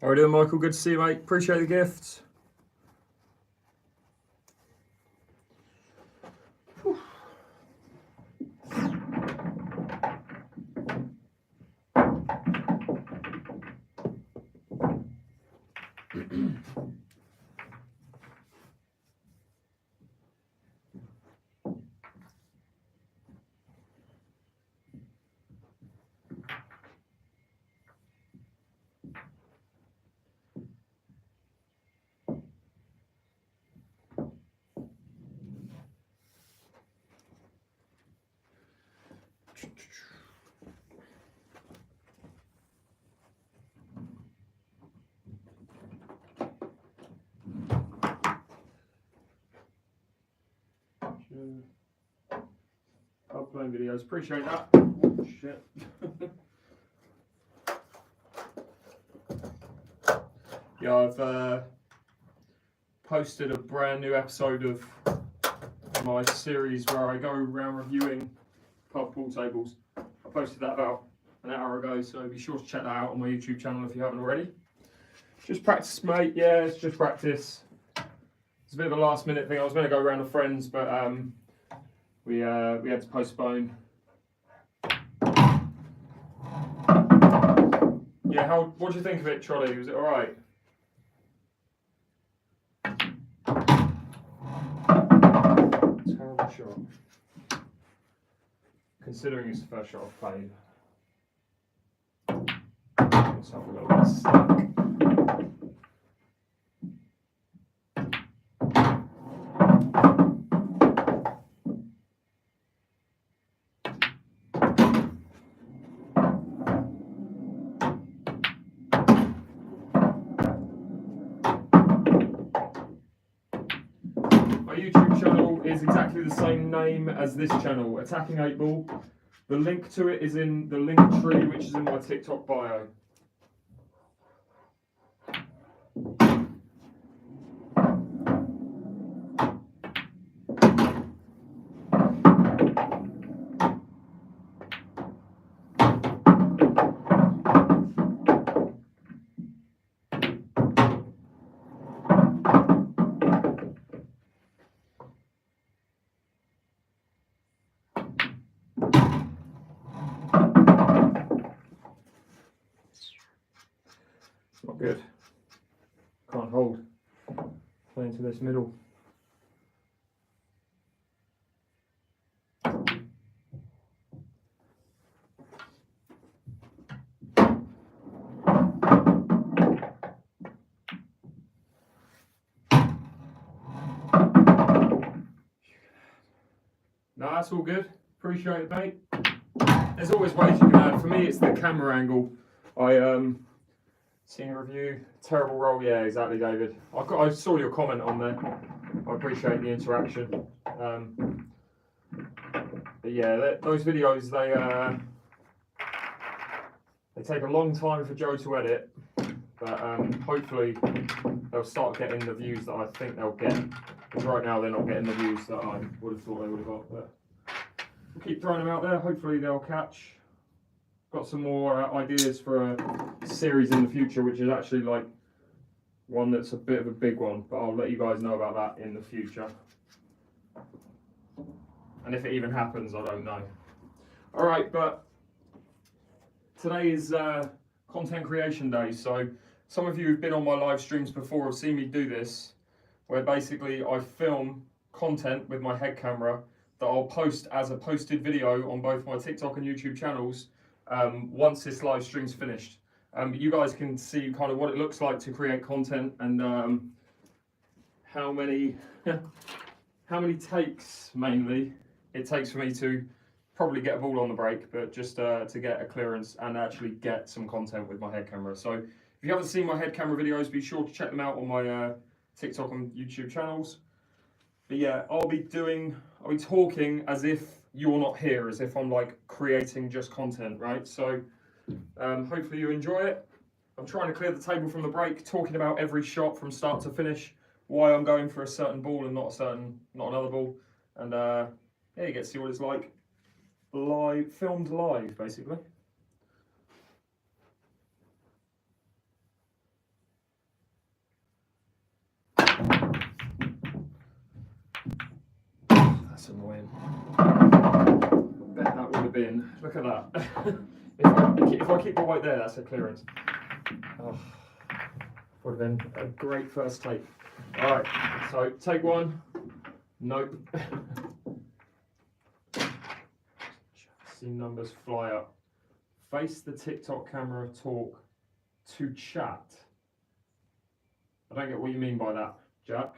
How are we doing, Michael? Good to see you, mate. Appreciate the gifts. Uploading videos, appreciate that. Oh, shit. Yeah, I've posted a brand new episode of my series where I go around reviewing pub pool tables. I posted that about an hour ago, so be sure to check that out on my YouTube channel if you haven't already. Just practice, mate. Yeah, it's just practice. It's a bit of a last minute thing. I was going to go around with friends, but we had to postpone. Yeah, what do you think of it, Trolley? Was it all right? Terrible shot. Considering it's the first shot I've played. Let's have a little bit of slack. My YouTube channel is exactly the same name as this channel, Attacking 8 Ball. The link to it is in the link tree, which is in my TikTok bio. Not good. Can't hold. Play into this middle. No, that's all good. Appreciate it, mate. There's always ways you can add. For me, it's the camera angle. I seen a review. Terrible roll. Yeah, exactly, David. I saw your comment on there. I appreciate the interaction. But yeah, those videos they take a long time for Joe to edit, but hopefully they'll start getting the views that I think they'll get. Because right now they're not getting the views that I would have thought they would have got. But we'll keep throwing them out there. Hopefully they'll catch. Got some more ideas for a series in the future, which is actually like one that's a bit of a big one, but I'll let you guys know about that in the future. And if it even happens, I don't know. All right, but today is content creation day. So some of you who've been on my live streams before have seen me do this, where basically I film content with my head camera that I'll post as a posted video on both my TikTok and YouTube channels once this live stream's finished. You guys can see kind of what it looks like to create content and how many takes mainly it takes for me to probably get a ball on the break, but just to get a clearance and actually get some content with my head camera. So if you haven't seen my head camera videos, be sure to check them out on my TikTok and YouTube channels. But yeah, I'll be talking as if you're not here, as if I'm like creating just content, right? So hopefully you enjoy it. I'm trying to clear the table from the break, talking about every shot from start to finish, why I'm going for a certain ball and not another ball, and yeah, you get to see what it's like filmed live, basically. That's annoying. I bet that would have been, look at that. if I keep the white there, that's a clearance. Oh, would have been a great first take. Alright, so take one. Nope. See numbers fly up. Face the TikTok camera, talk to chat. I don't get what you mean by that, Jack.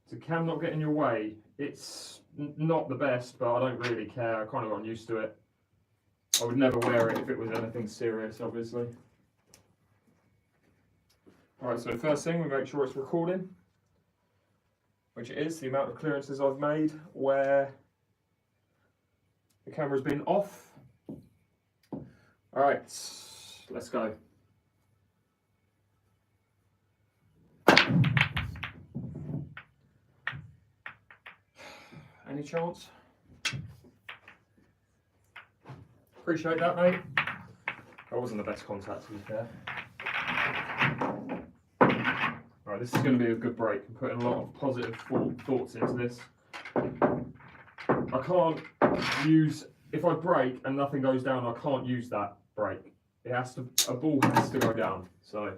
So cam not get in your way. It's not the best, but I don't really care. I kind of got used to it. I would never wear it if it was anything serious, obviously. Alright, so first thing, we make sure it's recording, which it is, the amount of clearances I've made where the camera's been off. Alright, let's go. Any chance? Appreciate that, mate. That wasn't the best contact, to be fair. Right, this is going to be a good break. I'm putting a lot of positive thoughts into this. I can't use, if I break and nothing goes down, I can't use that break. It has to, a ball has to go down. So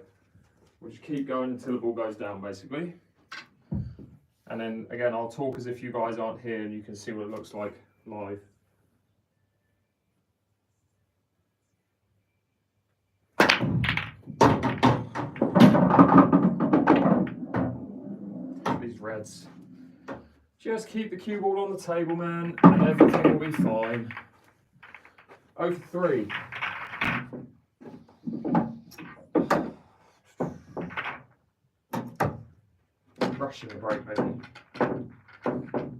we'll just keep going until the ball goes down, basically. And then again, I'll talk as if you guys aren't here and you can see what it looks like live. These reds. Just keep the cue ball on the table, man, and everything will be fine. 0 for 3. Rushing the break,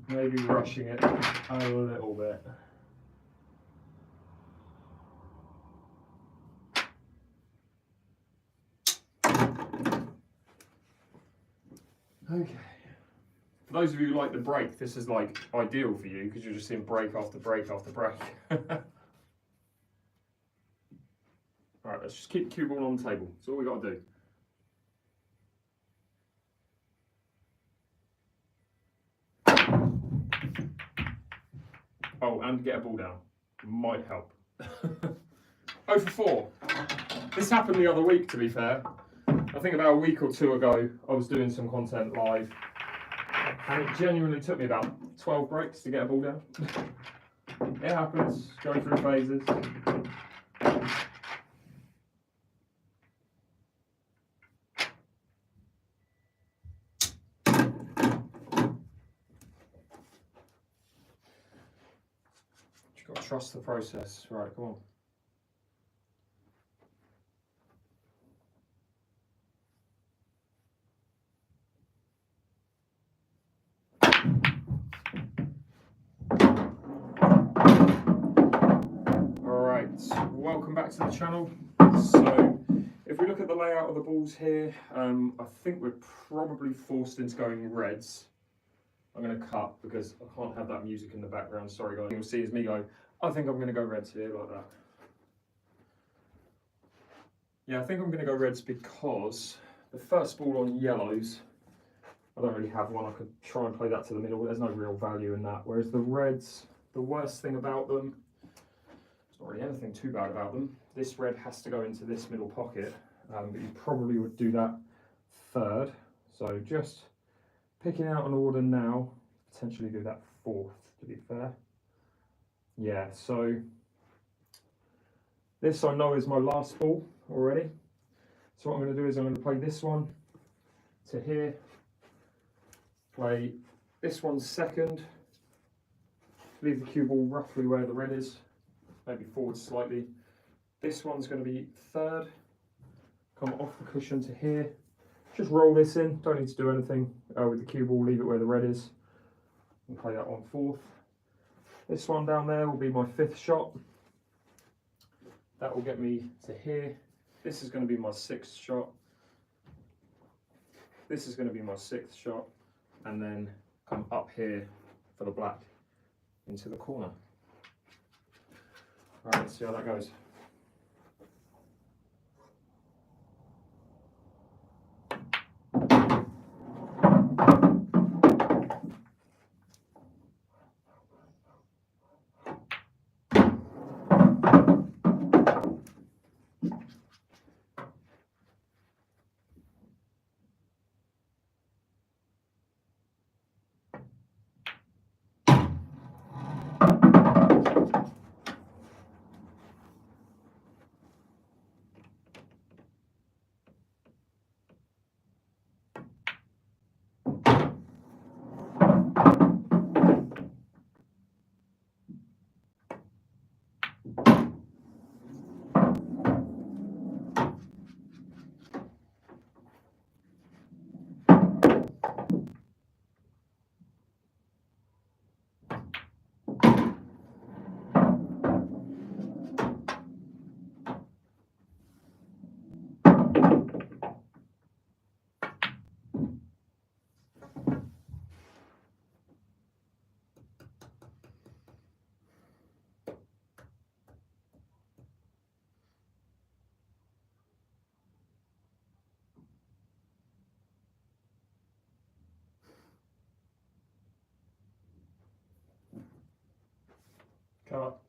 maybe rushing it a little bit. Okay. For those of you who like the break, this is like ideal for you because you're just seeing break after break after break. Alright, let's just keep the cue ball on the table. That's all we got to do. Oh, and get a ball down. Might help. 0 for 4. This happened the other week, to be fair. I think about a week or two ago, I was doing some content live, and it genuinely took me about 12 breaks to get a ball down. It happens, going through phases. You've got to trust the process. Right, come on. Welcome back to the channel. So if we look at the layout of the balls here, I think we're probably forced into going reds. I'm going to cut because I can't have that music in the background. Sorry guys, you'll see is me go, I think I'm going to go reds here like that. Yeah, I think I'm going to go reds because the first ball on yellows, I don't really have one. I could try and play that to the middle, but there's no real value in that. Whereas the reds, the worst thing about them, not really anything too bad about them. This red has to go into this middle pocket, but you probably would do that third. So just picking out an order now, potentially do that fourth, to be fair. Yeah, so this I know is my last ball already. So what I'm going to do is I'm going to play this one to here, play this one second, leave the cue ball roughly where the red is, maybe forward slightly. This one's going to be third, come off the cushion to here, just roll this in, don't need to do anything with the cue ball, leave it where the red is, and play that on fourth. This one down there will be my fifth shot, that will get me to here. This is going to be my sixth shot, this is going to be my sixth shot, and then come up here for the black into the corner. Alright, let's see how that goes. Cut.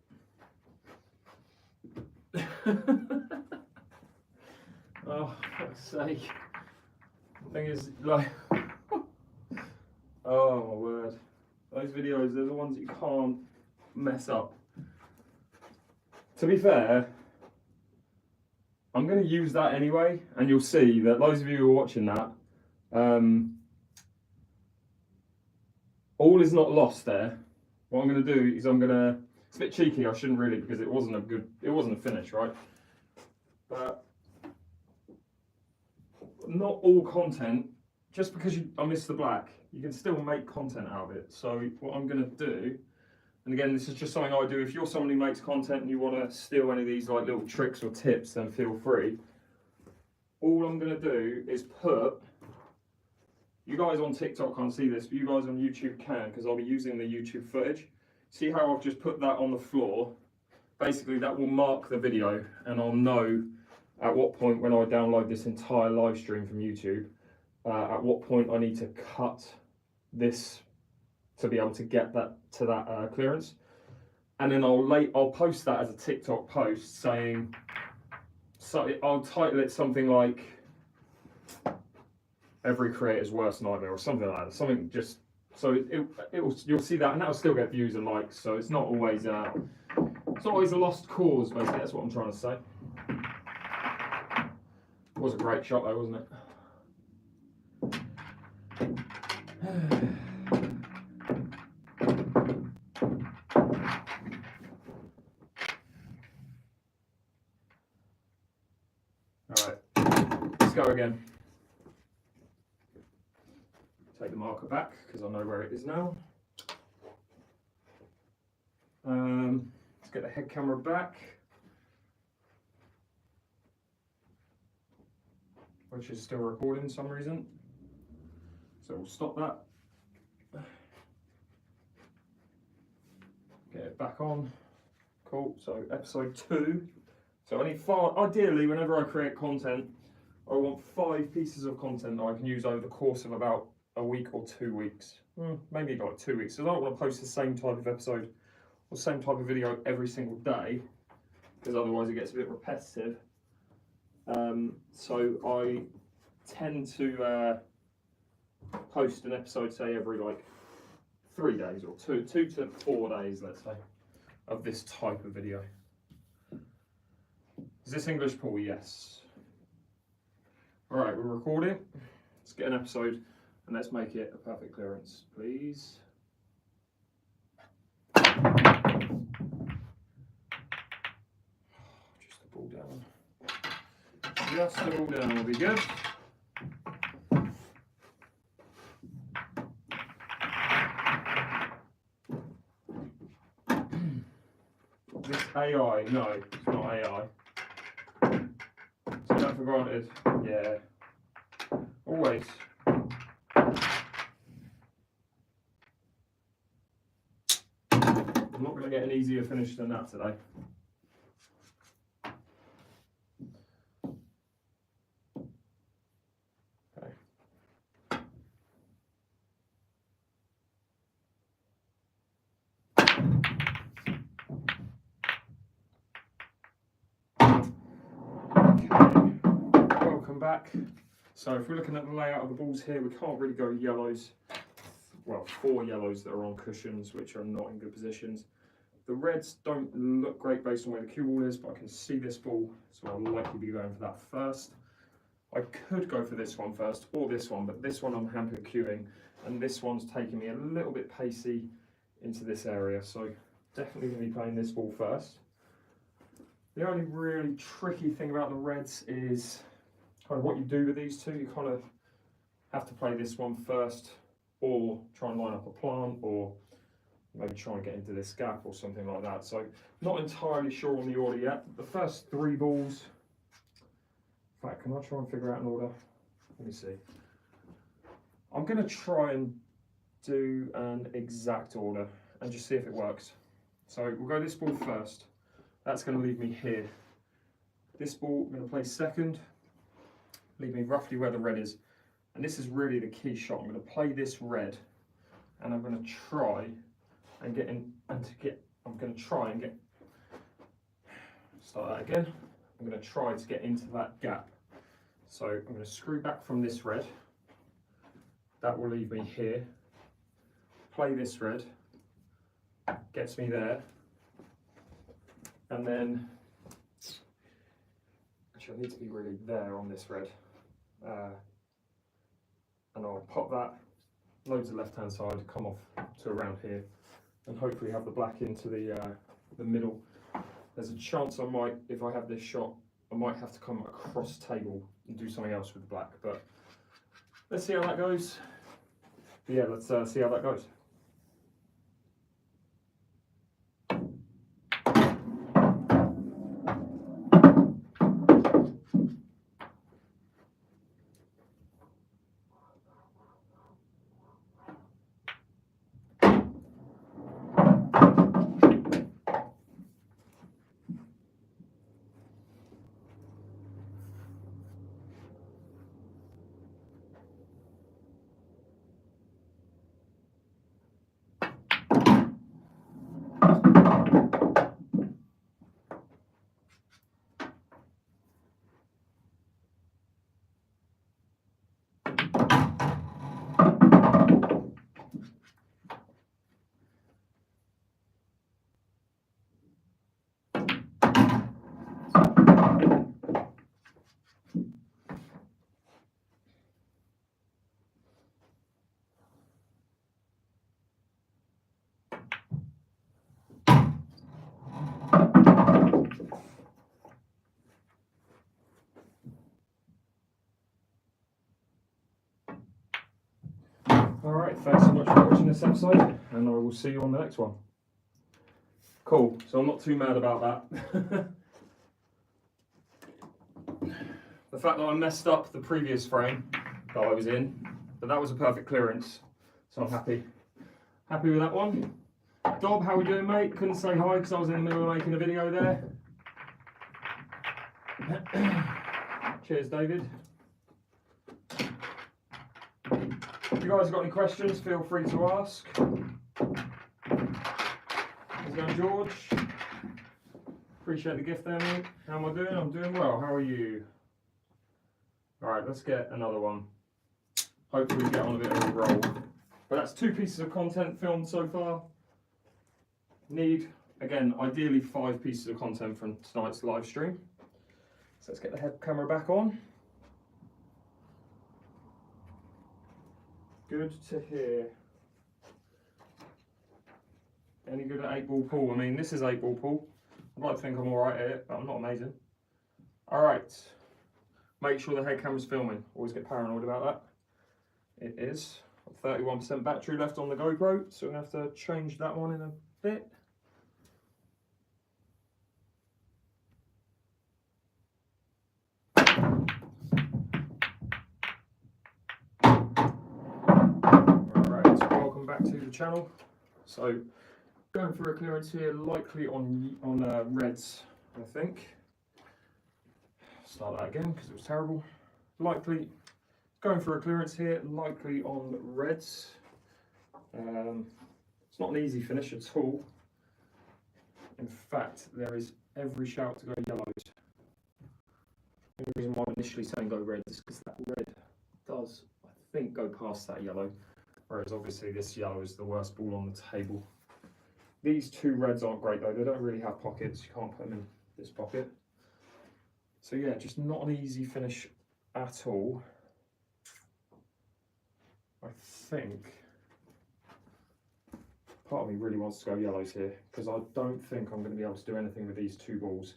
Oh, for fuck's sake. The thing is, like, oh my word. Those videos, they're the ones that you can't mess up. To be fair, I'm going to use that anyway, and you'll see that those of you who are watching that, all is not lost there. What I'm going to do is I'm going to, it's a bit cheeky, I shouldn't really, because it wasn't a finish, right? But not all content, just because I miss the black, you can still make content out of it. So what I'm going to do, and again, this is just something I do, if you're someone who makes content and you want to steal any of these like little tricks or tips, then feel free. All I'm going to do is put, you guys on TikTok can't see this, but you guys on YouTube can, because I'll be using the YouTube footage. See how I've just put that on the floor? Basically that will mark the video, and I'll know at what point when I download this entire live stream from YouTube, at what point I need to cut this to be able to get that to that clearance. And then I'll post that as a TikTok post saying, so I'll title it something like every creator's worst nightmare or something like that. Something just, so you'll see that, and that'll still get views and likes. So it's not always a lost cause, basically. That's what I'm trying to say. It was a great shot though, wasn't it? All right, let's go again. Take the marker back because I know where it is now. Let's get the head camera back, which is still recording for some reason. So we'll stop that. Get it back on. Cool. So episode 2. So I need 5. Ideally, whenever I create content, I want 5 pieces of content that I can use over the course of about a week or 2 weeks. Maybe like 2 weeks. So I don't want to post the same type of episode or same type of video every single day, because otherwise it gets a bit repetitive. So I tend to post an episode, say every like 3 days or 2 to 4 days, let's say, of this type of video. Is this English, Paul? Yes. All right, we're recording. Let's get an episode and let's make it a perfect clearance, please. Just the ball down. Just the ball down will be good. This AI, no, it's not AI. Take that for granted. Yeah. Always. I'm not going to get an easier finish than that today. Okay. Welcome back. So if we're looking at the layout of the balls here, we can't really go yellows. Well, 4 yellows that are on cushions, which are not in good positions. The reds don't look great based on where the cue ball is, but I can see this ball, so I'll likely be going for that first. I could go for this one first, or this one, but this one I'm hand-pick cueing, and this one's taking me a little bit pacey into this area, so definitely going to be playing this ball first. The only really tricky thing about the reds is kind of what you do with these two. You kind of have to play this one first, or try and line up a plant, or maybe try and get into this gap or something like that. So not entirely sure on the order yet. The first 3 balls, in fact, can I try and figure out an order? Let me see. I'm going to try and do an exact order and just see if it works. So we'll go this ball first. That's going to leave me here. This ball I'm going to play second, leave me roughly where the red is. And this is really the key shot. I'm going to play this red, and I'm going to try and get in, and I'm going to try and start that again. I'm going to try to get into that gap. So I'm going to screw back from this red. That will leave me here. Play this red. Gets me there. And then, actually I need to be really there on this red. And I'll pop that, loads of left hand side, come off to around here, and hopefully have the black into the middle. There's a chance I might, if I have this shot, I might have to come across table and do something else with the black, but let's see how that goes. But yeah, let's see how that goes. Alright, thanks so much for watching this episode, and I will see you on the next one. Cool, so I'm not too mad about that. The fact that I messed up the previous frame that I was in, but that was a perfect clearance, so I'm happy. Happy with that one. Dob, how we doing, mate? Couldn't say hi because I was in the middle of making a video there. Cheers, David. If you guys got any questions, feel free to ask. How's it going, George? Appreciate the gift there, mate. How am I doing? I'm doing well. How are you? Alright, let's get another one. Hopefully we get on a bit of a roll. But that's 2 pieces of content filmed so far. Need, again, ideally 5 pieces of content from tonight's live stream. So let's get the head camera back on. Good to hear. Any good at 8-ball pool? I mean, this is 8-ball pool. I'd like to think I'm alright at it, but I'm not amazing. Alright. Make sure the head camera's filming. Always get paranoid about that. It is. 31% battery left on the GoPro, so I'm going to have to change that one in a bit. Alright, welcome back to the channel. So, going for a clearance here, likely on reds, I think. Start that again because it was terrible. Likely going for a clearance here, likely on reds. It's not an easy finish at all. In fact, there is every shout to go yellows. The reason why I'm initially saying go reds is because that red does, I think, go past that yellow. Whereas obviously this yellow is the worst ball on the table. These 2 reds aren't great though. They don't really have pockets. You can't put them in this pocket. So yeah, just not an easy finish at all. I think part of me really wants to go yellows here because I don't think I'm going to be able to do anything with these 2 balls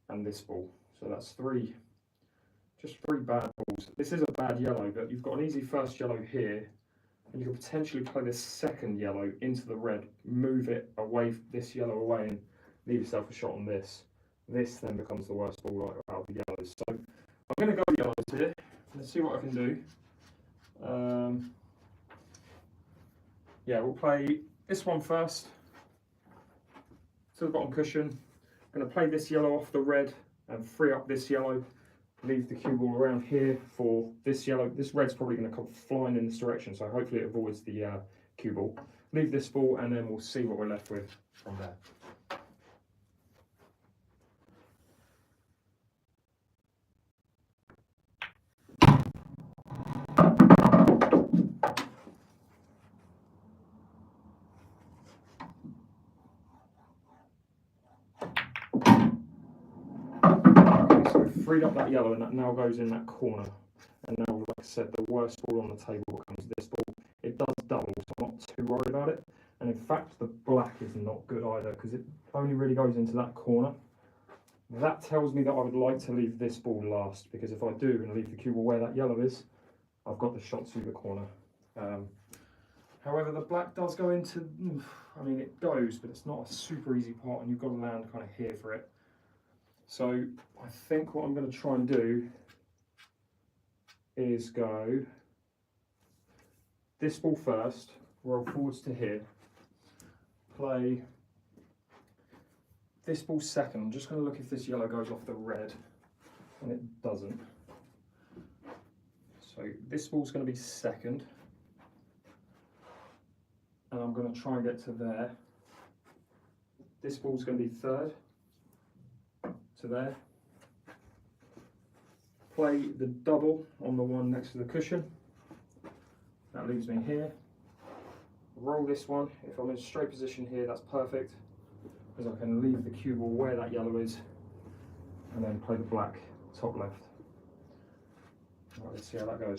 and this ball. So that's 3, just 3 bad balls. This is a bad yellow, but you've got an easy first yellow here, and you can potentially play this second yellow into the red, move it away, this yellow away, and leave yourself a shot on this. This then becomes the worst ball out of the yellows. So I'm going to go yellows here. Let's see what I can do. Yeah, we'll play this one first. To the bottom cushion. I'm going to play this yellow off the red and free up this yellow. Leave the cue ball around here for this yellow. This red's probably going to come flying in this direction, so hopefully it avoids the cue ball. Leave this ball and then we'll see what we're left with from there. freed up that yellow, and that now goes in that corner. And now, like I said, the worst ball on the table becomes this ball. It does double, so I'm not too worried about it. And in fact, the black is not good either, because it only really goes into that corner. That tells me that I would like to leave this ball last, because if I do and leave the cue ball where that yellow is, I've got the shot through the corner. However, the black does go into, I mean, it goes, but it's not a super easy pot, and you've got to land kind of here for it. So I think what I'm going to try and do is go this ball first, roll forwards to here, play this ball second. I'm just going to look if this yellow goes off the red, and it doesn't. So this ball's going to be second, and I'm going to try and get to there. This ball's going to be third, to there. Play the double on the one next to the cushion. That leaves me here. Roll this one. If I'm in a straight position here, that's perfect, because I can leave the cue ball where that yellow is, and then play the black top left. Right, let's see how that goes.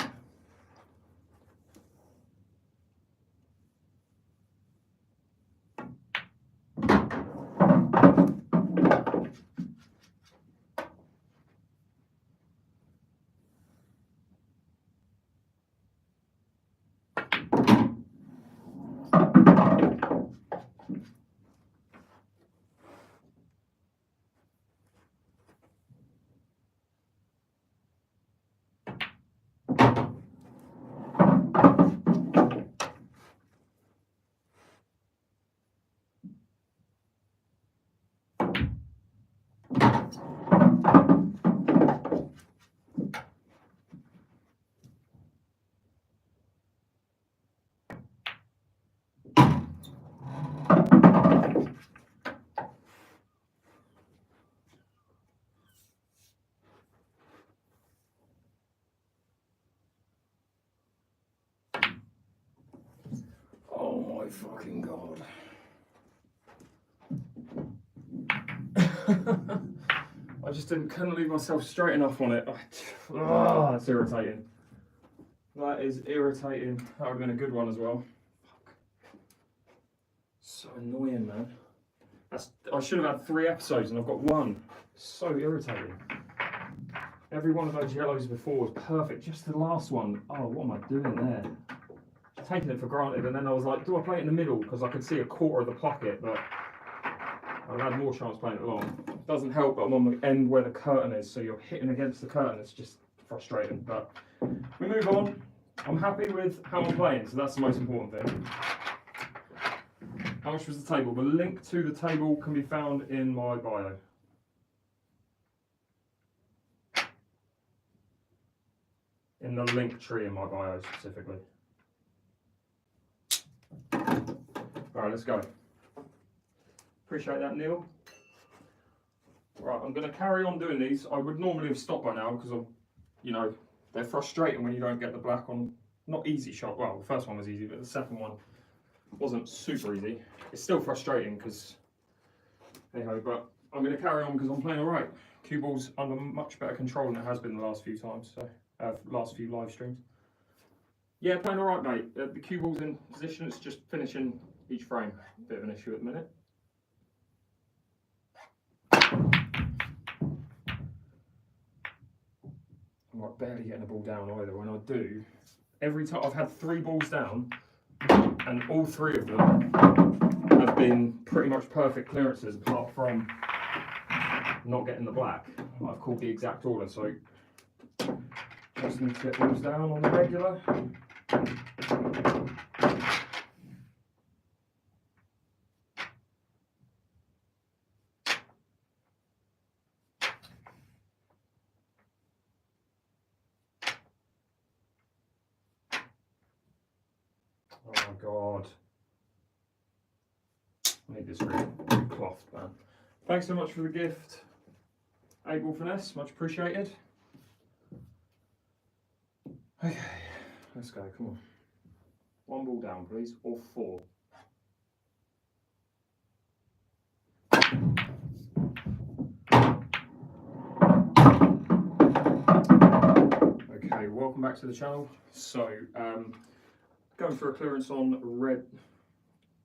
Oh my fucking god. I just couldn't leave myself straight enough on it. Oh, that's irritating. That is irritating. That would have been a good one as well. Fuck. So annoying, man. I should have had 3 episodes and I've got 1. So irritating. Every one of those yellows before was perfect. Just the last one. Oh, what am I doing there? Taking it for granted, and then I was like, do I play it in the middle? Because I could see a quarter of the pocket, but I've had more chance playing it long. It doesn't help that I'm on the end where the curtain is, so you're hitting against the curtain. It's just frustrating, but we move on. I'm happy with how I'm playing, so that's the most important thing. How much was the table? The link to the table can be found in my bio. In the link tree in my bio specifically. Alright, let's go. Appreciate that, Neil. Right, I'm going to carry on doing these. I would normally have stopped by now because, you know, they're frustrating when you don't get the black on. Not easy shot. Well, the first one was easy, but the second one wasn't super easy. It's still frustrating because, hey ho, but I'm going to carry on because I'm playing alright. Cue ball's under much better control than it has been the last few times, so last few live streams. Yeah, playing alright, mate. The cue ball's in position. It's just finishing each frame. Bit of an issue at the minute. I'm like barely getting the ball down either. When I do, every time I've had 3 balls down, and all 3 of them have been pretty much perfect clearances, apart from not getting the black. I've called the exact order, so just need to get balls down on the regular. Oh my god. I need this cloth, man. Thanks so much for the gift, 8-Ball Finesse, much appreciated. Okay, let's go, come on. 1 ball down, please, or 4. welcome back to the channel. So, going for a clearance on red.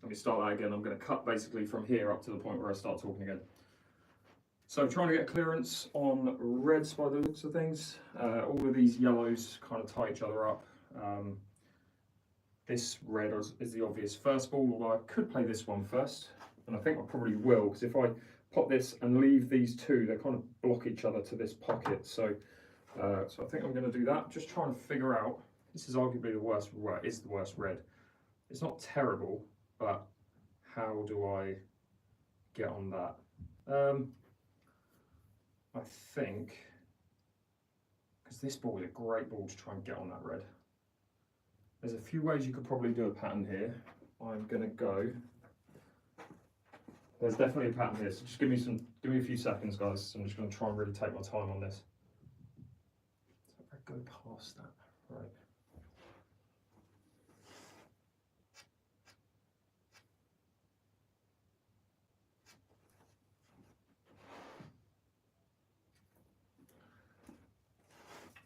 Let me start that again. I'm going to cut basically from here up to the point where I start talking again. So, trying to get clearance on reds by the looks of things. All of these yellows kind of tie each other up. This red is the obvious first ball, although I could play this one first, and I think I probably will, because if I pop this and leave these two, they kind of block each other to this pocket. So I think I'm going to do that. Just trying to figure out. This is arguably the worst. Well, it is the worst red. It's not terrible, but how do I get on that? I think because this ball is a great ball to try and get on that red. There's a few ways you could probably do a pattern here. I'm going to go. There's definitely a pattern here, so just give me a few seconds, guys. I'm just going to try and really take my time on this. So if I go past that, right.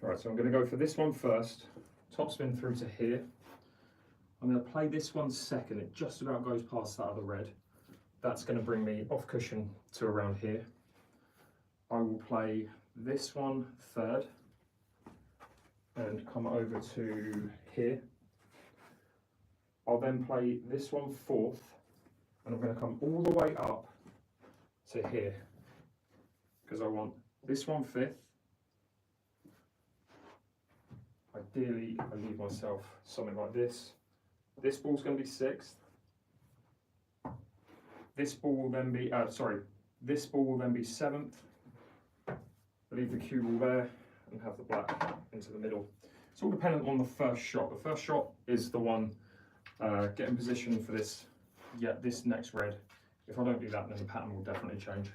Right, so I'm going to go for this one first. Top spin through to here. I'm going to play this one second. It just about goes past that other red. That's going to bring me off cushion to around here. I will play this one third and come over to here. I'll then play this one fourth, and I'm going to come all the way up to here because I want this one fifth. Ideally, I leave myself something like this. This ball's going to be sixth. This ball will then be, this ball will then be seventh. Leave the cue ball there and have the black into the middle. It's all dependent on the first shot. The first shot is the one, get in position for this, this next red. If I don't do that, then the pattern will definitely change.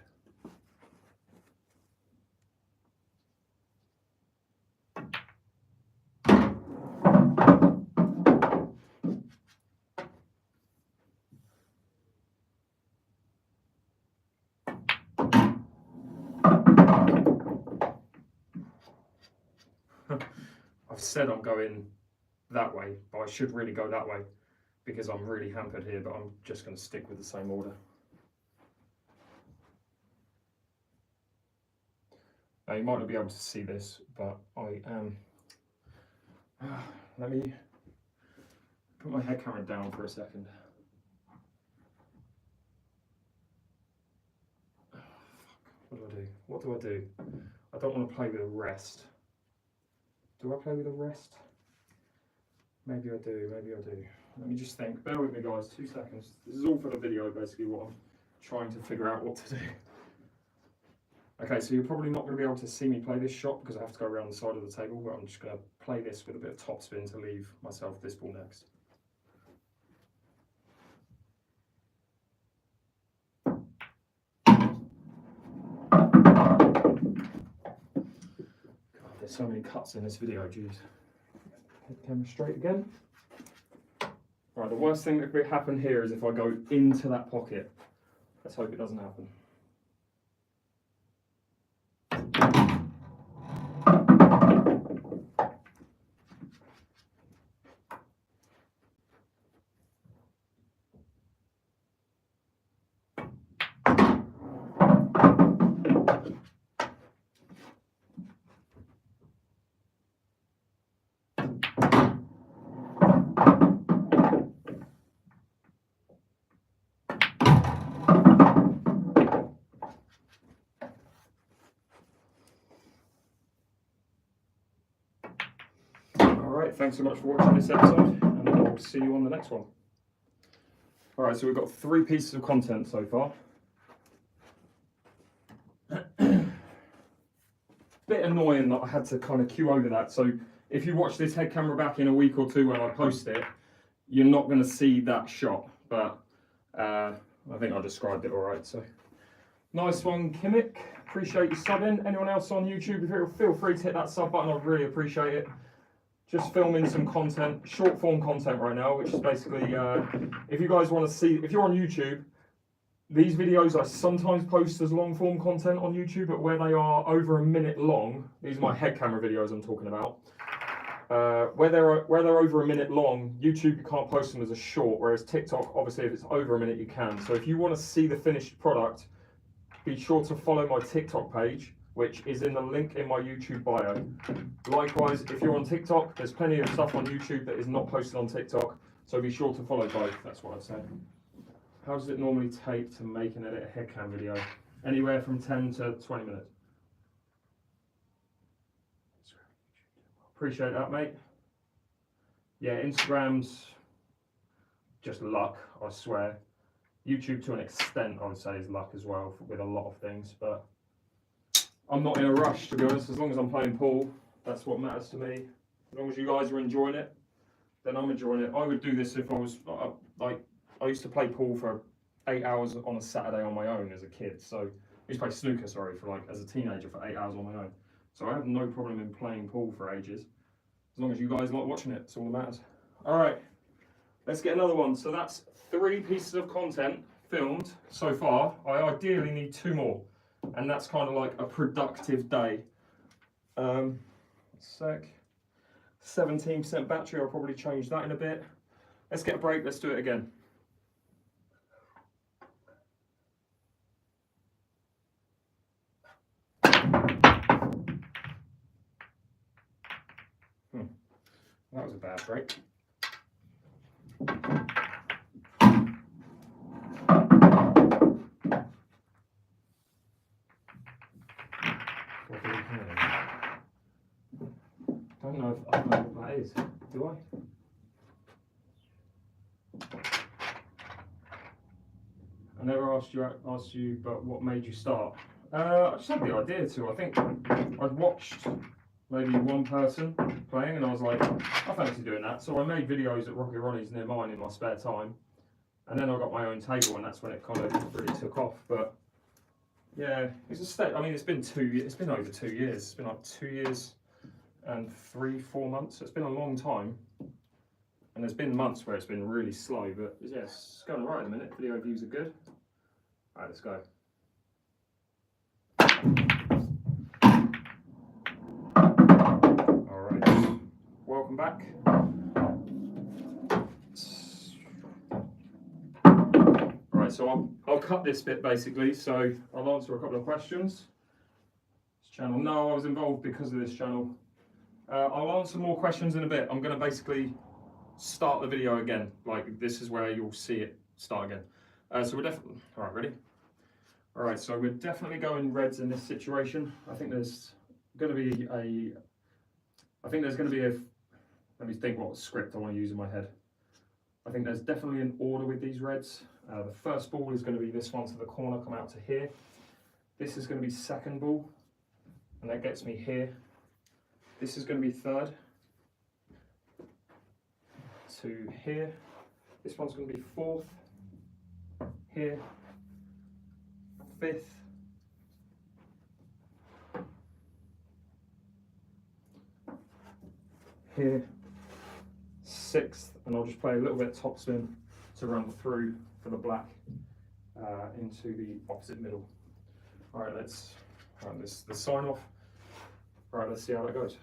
I've said I'm going that way, but I should really go that way because I'm really hampered here, but I'm just going to stick with the same order. Now you might not be able to see this, but I am... let me put my head camera down for a second. What do I do? I don't want to play with a rest. Do I play with a rest? Maybe I do, maybe I do. Let me just think. Bear with me, guys, 2 seconds. This is all for the video, basically, what I'm trying to figure out what to do. Okay, so you're probably not going to be able to see me play this shot because I have to go around the side of the table, but I'm just going to play this with a bit of topspin to leave myself this ball next. There's so many cuts in this video, jeez. Head camera straight again. Right, the worst thing that could happen here is if I go into that pocket. Let's hope it doesn't happen. Alright, thanks so much for watching this episode, and I'll see you on the next one. Alright, so we've got 3 pieces of content so far. Bit annoying that I had to kind of cue over that, so if you watch this head camera back in a week or 2 when I post it, you're not going to see that shot, but I think I described it alright. So nice one, Kimmick. Appreciate you subbing. Anyone else on YouTube, feel free to hit that sub button, I'd really appreciate it. Just filming some content, short form content right now, which is basically, if you guys want to see, if you're on YouTube, these videos I sometimes post as long form content on YouTube, but where they are over a minute long, these are my head camera videos I'm talking about. Where they're over a minute long, YouTube you can't post them as a short, whereas TikTok, obviously, if it's over a minute, you can. So if you want to see the finished product, be sure to follow my TikTok page, which is in the link in my YouTube bio. Likewise, if you're on TikTok, there's plenty of stuff on YouTube that is not posted on TikTok, so be sure to follow both. That's what I'd say. How does it normally take to make and edit a headcam video? Anywhere from 10 to 20 minutes. Appreciate that, mate. Yeah, Instagram's just luck, I swear. YouTube, to an extent, I would say, is luck as well with a lot of things. But I'm not in a rush, to be honest. As long as I'm playing pool, that's what matters to me. As long as you guys are enjoying it, then I'm enjoying it. I would do this if I was like, I used to play pool for 8 hours on a Saturday on my own as a kid. So I used to play snooker, sorry, for like as a teenager for 8 hours on my own. So I have no problem in playing pool for ages. As long as you guys like watching it, it's all that matters. All right, let's get another one. So that's 3 pieces of content filmed so far. I ideally need 2 more. And that's kind of like a productive day. Sec. 17% battery, I'll probably change that in a bit. Let's get a break, let's do it again. That was a bad break. I don't know what that is. Do I? I never asked you, but what made you start? I just had the idea to. I think I'd watched maybe one person playing, and I was like, I fancy doing that. So I made videos at Rocky Ronnie's near mine in my spare time, and then I got my own table, and that's when it kind of really took off. But yeah, it's a step. I mean, it's been over 2 years. It's been like 2 years and 3-4 months. So it's been a long time, and there's been months where it's been really slow. But yeah, it's going all right at the minute. Video views are good. All right, let's go. Welcome back. Alright, so I'll cut this bit basically, so I'll answer a couple of questions. This channel, no, I was involved because of this channel. I'll answer more questions in a bit. I'm going to basically start the video again. Like, this is where you'll see it start again. So we're definitely, alright, ready? Alright, so we're definitely going reds in this situation. I think there's going to be a, let me think what script I want to use in my head. I think there's definitely an order with these reds. The first ball is going to be this one to the corner, come out to here. This is going to be second ball, and that gets me here. This is going to be third to here. This one's going to be fourth, here, fifth, here, sixth, and I'll just play a little bit topspin to run through for the black into the opposite middle. All right, let's run this the sign off. All right, let's see how that goes.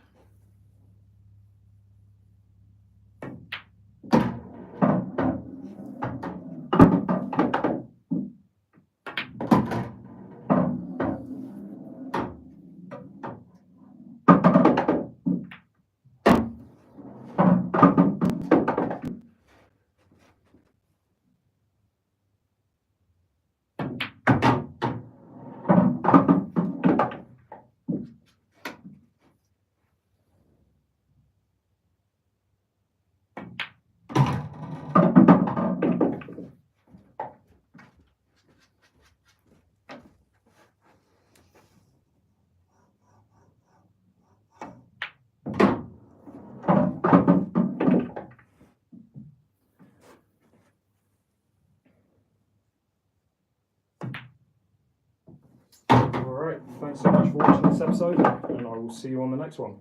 Thanks so much for watching this episode, and I will see you on the next one.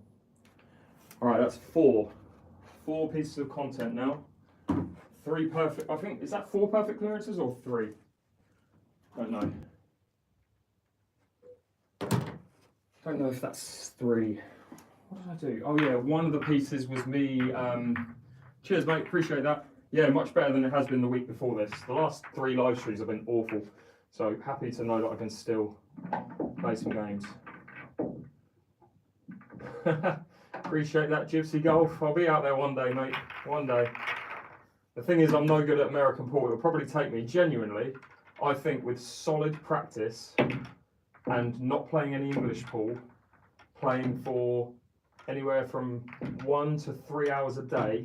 Alright, that's four pieces of content now. 3 perfect, I think, is that 4 perfect clearances or 3? Don't know. Don't know if that's 3. what did I do? Oh yeah, one of the pieces was me. Cheers, mate. Appreciate that. Yeah, much better than it has been the week before this. The last 3 live streams have been awful. So happy to know that I can still play some games. Appreciate that, Gypsy Golf. I'll be out there one day, mate. One day. The thing is, I'm no good at American pool. It'll probably take me, genuinely, I think, with solid practice and not playing any English pool, playing for anywhere from 1 to 3 hours a day,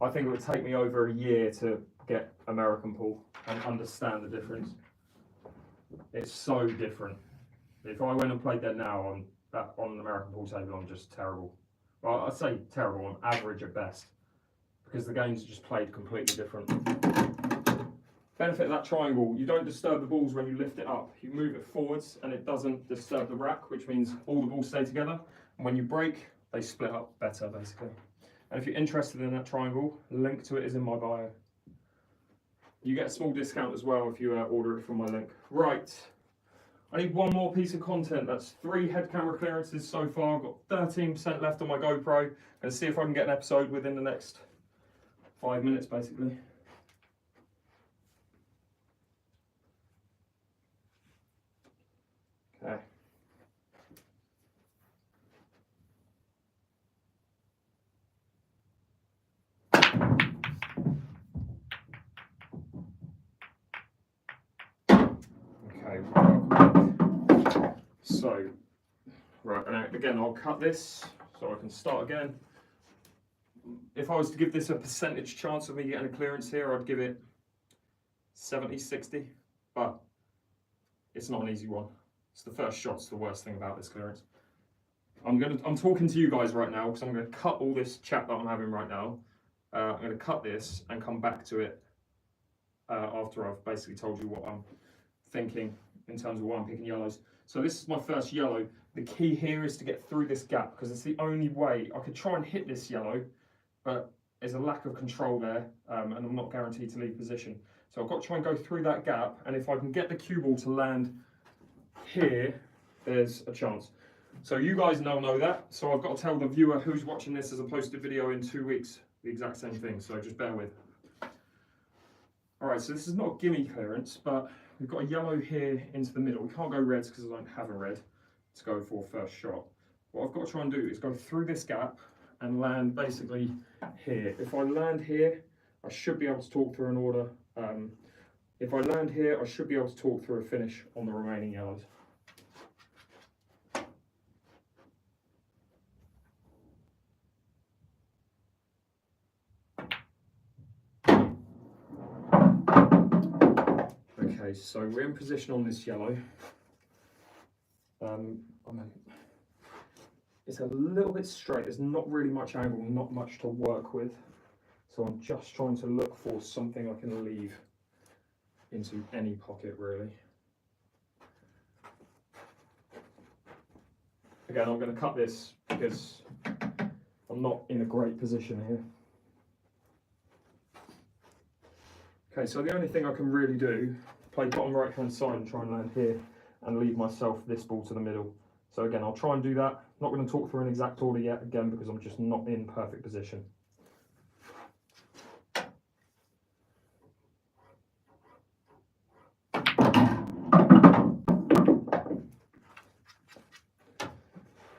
I think it would take me over a year to get American pool and understand the difference. It's so different. If I went and played there now on an American pool table, I'm just terrible. Well, I'd say terrible, I'm average at best, because the games are just played completely different. Benefit of that triangle, you don't disturb the balls when you lift it up. You move it forwards and it doesn't disturb the rack, which means all the balls stay together. And when you break, they split up better, basically. And if you're interested in that triangle, link to it is in my bio. You get a small discount as well if you order it from my link. Right, I need one more piece of content. That's 3 head camera clearances so far. I've got 13% left on my GoPro. And see if I can get an episode within the next 5 minutes, basically. Okay. Okay, so, right, and again, I'll cut this so I can start again. If I was to give this a percentage chance of me getting a clearance here, I'd give it 70, 60, but it's not an easy one. It's the first shot's the worst thing about this clearance. I'm talking to you guys right now because I'm going to cut all this chat that I'm having right now. I'm going to cut this and come back to it after I've basically told you what I'm thinking in terms of why I'm picking yellows. So this is my first yellow. The key here is to get through this gap because it's the only way. I could try and hit this yellow, but there's a lack of control there and I'm not guaranteed to leave position. So I've got to try and go through that gap, and if I can get the cue ball to land here, there's a chance. So you guys now know that, so I've got to tell the viewer who's watching this as a posted video in 2 weeks the exact same thing, so just bear with. Alright, so this is not a gimme clearance, but we've got a yellow here into the middle. We can't go reds because I don't have a red to go for first shot. What I've got to try and do is go through this gap and land basically here. If I land here, I should be able to talk through an order. If I land here, I should be able to talk through a finish on the remaining yellows. Okay, so we're in position on this yellow. It's a little bit straight, there's not really much angle, not much to work with. So I'm just trying to look for something I can leave into any pocket, really. Again, I'm going to cut this because I'm not in a great position here. Okay, so the only thing I can really do, play bottom right hand side and try and land here and leave myself this ball to the middle. So again, I'll try and do that. Not going to talk through an exact order yet, again, because I'm just not in perfect position.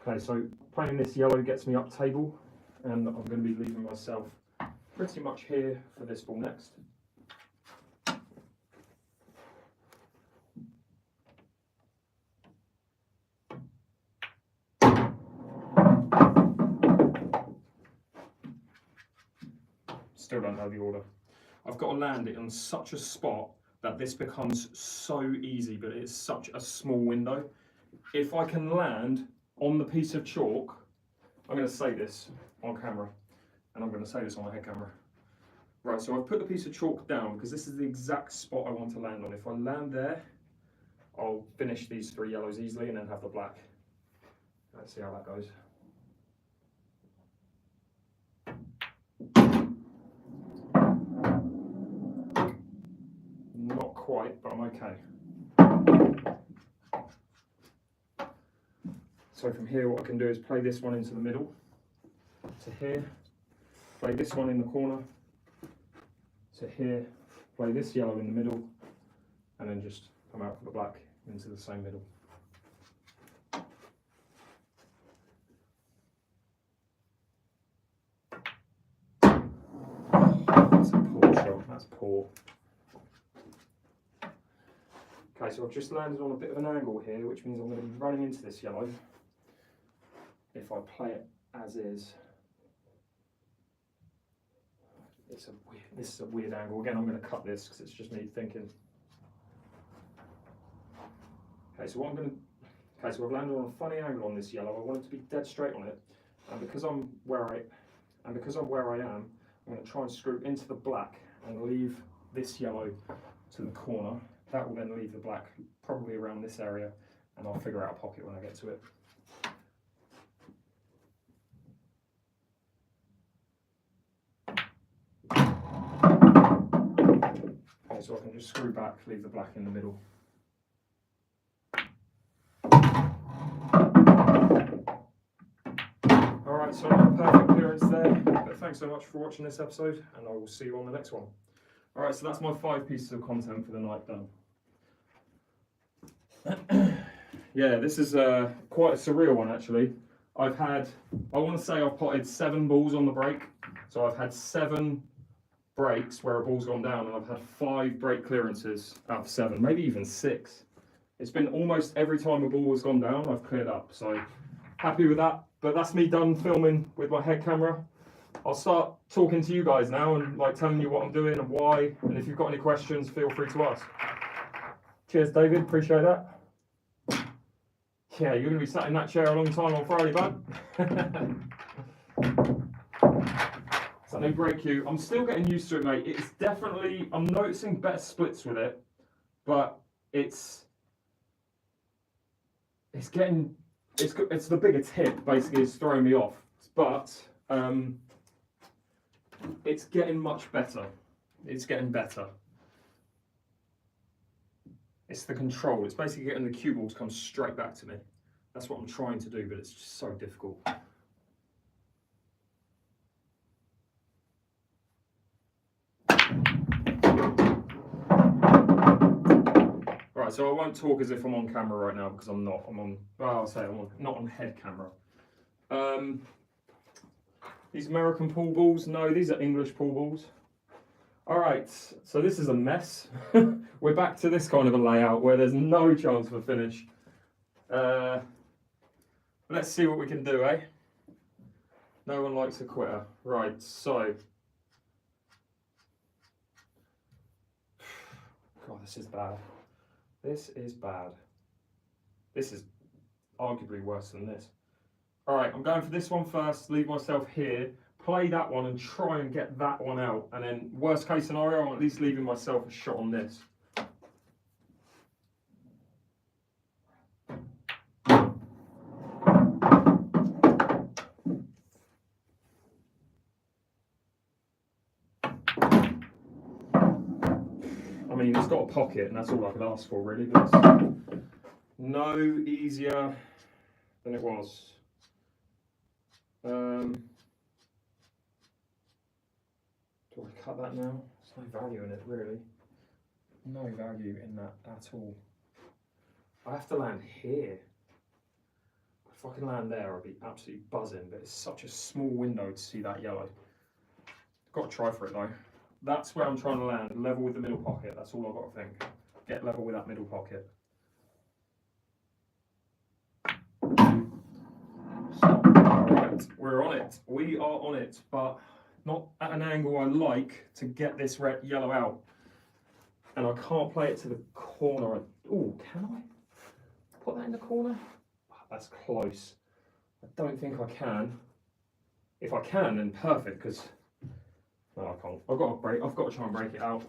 Okay, so playing this yellow gets me up table, and I'm going to be leaving myself pretty much here for this ball next. Still don't know the order. I've got to land it on such a spot that this becomes so easy, but it's such a small window. If I can land on the piece of chalk, I'm going to say this on camera, and I'm going to say this on my head camera. Right, so I've put the piece of chalk down because this is the exact spot I want to land on. If I land there, I'll finish these 3 yellows easily and then have the black. Let's see how that goes. Not quite, but I'm okay. So from here, what I can do is play this one into the middle, to here, play this one in the corner, to here, play this yellow in the middle, and then just come out for the black into the same middle. That's a poor shot, that's poor. Okay, so I've just landed on a bit of an angle here, which means I'm going to be running into this yellow. If I play it as is, this is a weird angle. Again, I'm going to cut this because it's just me thinking. Okay, so what I'm going to, okay, so I've landed on a funny angle on this yellow. I want it to be dead straight on it, and because I'm where I am, I'm going to try and screw into the black and leave this yellow to the corner. That will then leave the black probably around this area, and I'll figure out a pocket when I get to it. Okay, so I can just screw back, leave the black in the middle. Alright, so not a perfect clearance there, but thanks so much for watching this episode, and I will see you on the next one. Alright, so that's my 5 pieces of content for the night done. Yeah, this is quite a surreal one actually. I want to say I've potted 7 balls on the break. So I've had 7 breaks where a ball's gone down, and I've had 5 break clearances out of 7, maybe even 6. It's been almost every time a ball has gone down, I've cleared up. So happy with that. But that's me done filming with my head camera. I'll start talking to you guys now and like telling you what I'm doing and why. And if you've got any questions, feel free to ask. Cheers, David. Appreciate that. Yeah, you're going to be sat in that chair a long time on Friday, bud. So no break you. I'm still getting used to it, mate. It's definitely, I'm noticing better splits with it, but it's the bigger tip basically is throwing me off. But it's getting much better. It's getting better. It's the control. It's basically getting the cue ball to come straight back to me. That's what I'm trying to do, but it's just so difficult. Right, so I won't talk as if I'm on camera right now because I'm not. Not on head camera. These American pool balls, no, these are English pool balls. All right, so this is a mess. We're back to this kind of a layout where there's no chance of a finish. Let's see what we can do, eh? No one likes a quitter. Right, so. God, this is bad. This is bad. This is arguably worse than this. All right, I'm going for this one first, leave myself here, play that one and try and get that one out. And then worst case scenario, I'm at least leaving myself a shot on this. I mean, it's got a pocket and that's all I could ask for really, but it's no easier than it was. Do I cut that now? There's no value in it really. No value in that at all. I have to land here. If I can land there, I'll be absolutely buzzing, but it's such a small window to see that yellow. Got to try for it though. That's where I'm trying to land, level with the middle pocket. That's all I've got to think. Get level with that middle pocket. Alright, we're on it. We are on it, but not at an angle I like to get this red yellow out. And I can't play it to the corner. Oh, can I put that in the corner? That's close. I don't think I can. If I can, then perfect, because no, I can't. I've got to try and break it out.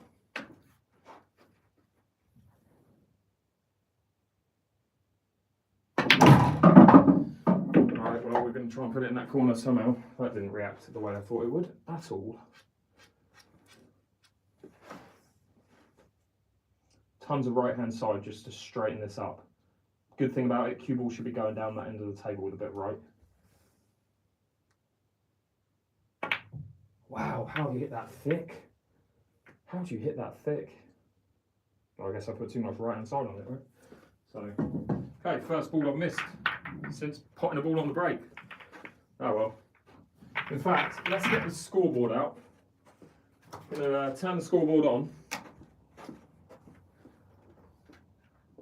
Alright, well we're going to try and put it in that corner somehow. That didn't react the way I thought it would at all. Tons of right hand side just to straighten this up. Good thing about it, cue ball should be going down that end of the table with a bit of right. Wow, how do you hit that thick? How do you hit that thick? Well, I guess I put too much right hand side on it, right? So, okay, first ball I've missed since potting a ball on the break. Oh well. In fact, let's get the scoreboard out. I'm going to turn the scoreboard on.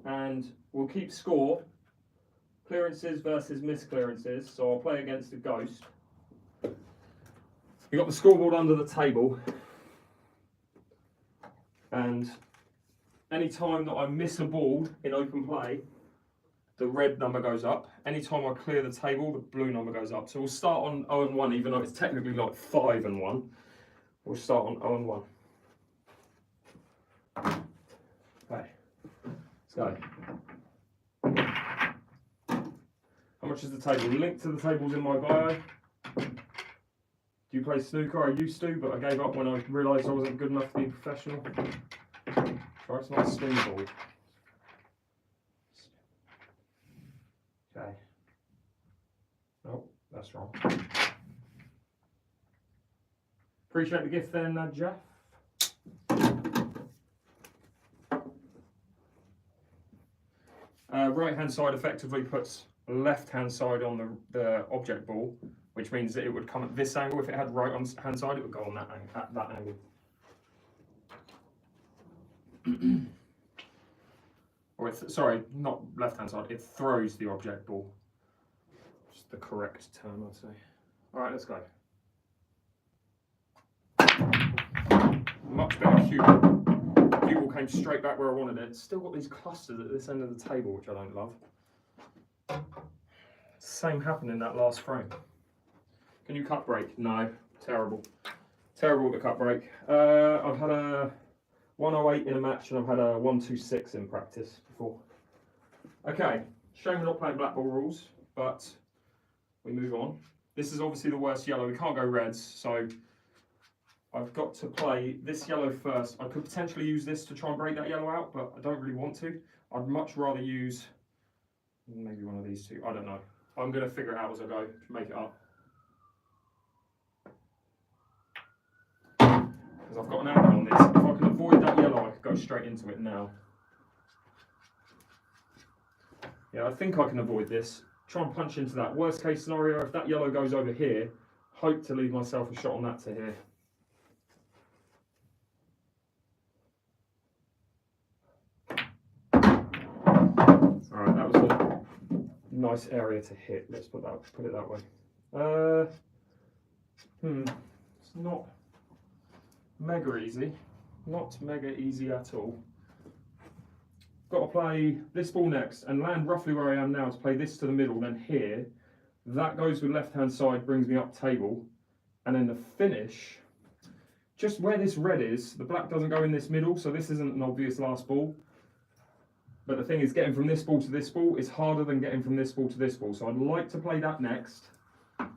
And we'll keep score. Clearances versus missed clearances. So I'll play against a ghost. You've got the scoreboard under the table. And any time that I miss a ball in open play, the red number goes up. Anytime I clear the table, the blue number goes up. So we'll start on 0 and 1, even though it's technically like 5 and 1. We'll start on 0 and 1. Okay, let's go. How much is the table? Link to the table's in my bio. Do you play snooker? I used to, but I gave up when I realised I wasn't good enough to be professional. Try to not swing the ball. Okay. Oh, that's wrong. Appreciate the gift then, Jeff. Right hand side effectively puts left hand side on the object ball, which means that it would come at this angle. If it had right hand side, it would go on that at that angle. Or sorry, not left hand side. It throws the object ball. Just the correct term, I'd say. All right, let's go. Much better cue ball. Cue ball came straight back where I wanted it. Still got these clusters at this end of the table, which I don't love. Same happened in that last frame. Can you cut break? No, terrible. Terrible at the cut break. I've had a 108 in a match and I've had a 126 in practice before. Okay, shame we're not playing black ball rules, but we move on. This is obviously the worst yellow. We can't go reds, so I've got to play this yellow first. I could potentially use this to try and break that yellow out, but I don't really want to. I'd much rather use maybe one of these two. I don't know. I'm going to figure it out as I go, make it up. Because I've got an angle on this. If I can avoid that yellow, I could go straight into it now. Yeah, I think I can avoid this. Try and punch into that. Worst case scenario, if that yellow goes over here, hope to leave myself a shot on that to here. Alright, that was a nice area to hit. Let's put it that way. It's not mega easy. Not mega easy at all. Got to play this ball next and land roughly where I am now to play this to the middle, then here. That goes with left hand side, brings me up table. And then the finish, just where this red is, the black doesn't go in this middle, so this isn't an obvious last ball. But the thing is, getting from this ball to this ball is harder than getting from this ball to this ball. So I'd like to play that next. I'd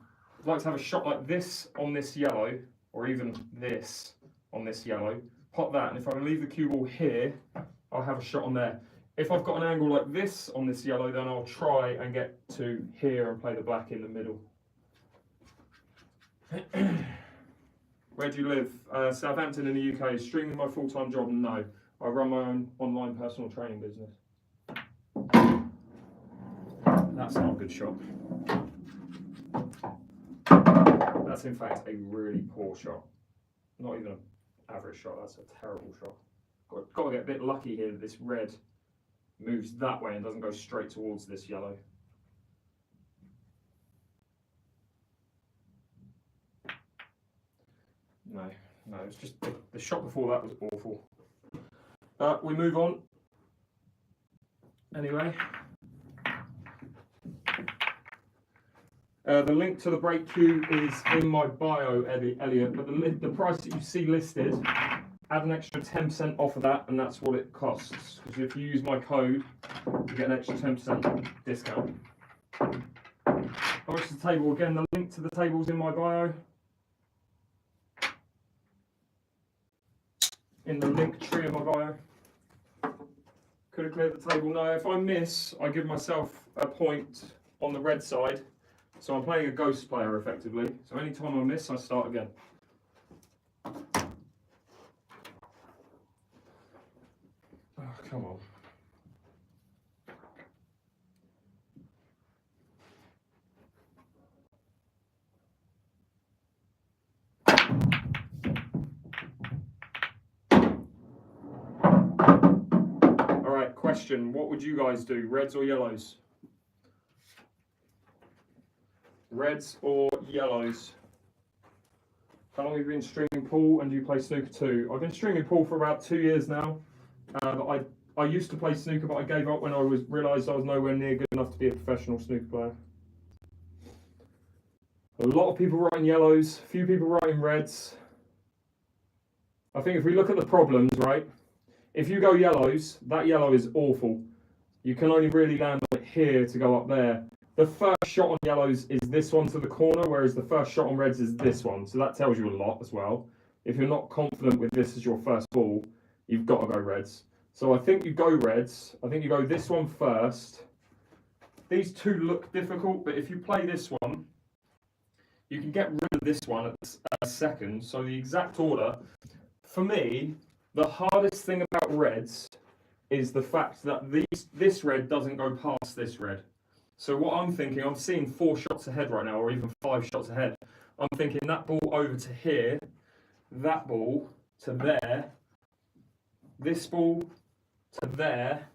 like to have a shot like this on this yellow, or even this on this yellow. Pop that, and if I leave the cue ball here, I'll have a shot on there. If I've got an angle like this on this yellow, then I'll try and get to here and play the black in the middle. Where do you live? Southampton in the UK. Streaming my full-time job? No. I run my own online personal training business. That's not a good shot. That's in fact a really poor shot. Not even an average shot, that's a terrible shot. Got to get a bit lucky here that this red moves that way and doesn't go straight towards this yellow. No, it's just the shot before that was awful. We move on. Anyway. The link to the break cue is in my bio, Elliot, but the price that you see listed, add an extra 10% off of that, and that's what it costs. Because if you use my code, you get an extra 10% discount. How much is the table? Again, the link to the table's in my bio. In the link tree in my bio. Could have cleared the table. No, if I miss, I give myself a point on the red side. So I'm playing a ghost player effectively. So anytime I miss, I start again. Oh, come on. Alright, question. What would you guys do? Reds or yellows? Reds or yellows? How long have you been streaming pool and do you play snooker too? I've been streaming pool for about 2 years now. But I used to play snooker, but I gave up when I realised I was nowhere near good enough to be a professional snooker player. A lot of people writing yellows, a few people writing reds. I think if we look at the problems, right? If you go yellows, that yellow is awful. You can only really land on it here to go up there. The first shot on yellows is this one to the corner, whereas the first shot on reds is this one. So that tells you a lot as well. If you're not confident with this as your first ball, you've got to go reds. So I think you go reds. I think you go this one first. These two look difficult, but if you play this one, you can get rid of this one at second. So the exact order, for me, the hardest thing about reds is the fact that this red doesn't go past this red. So what I'm thinking, I'm seeing 4 shots ahead right now, or even 5 shots ahead. I'm thinking that ball over to here, that ball to there, this ball to there,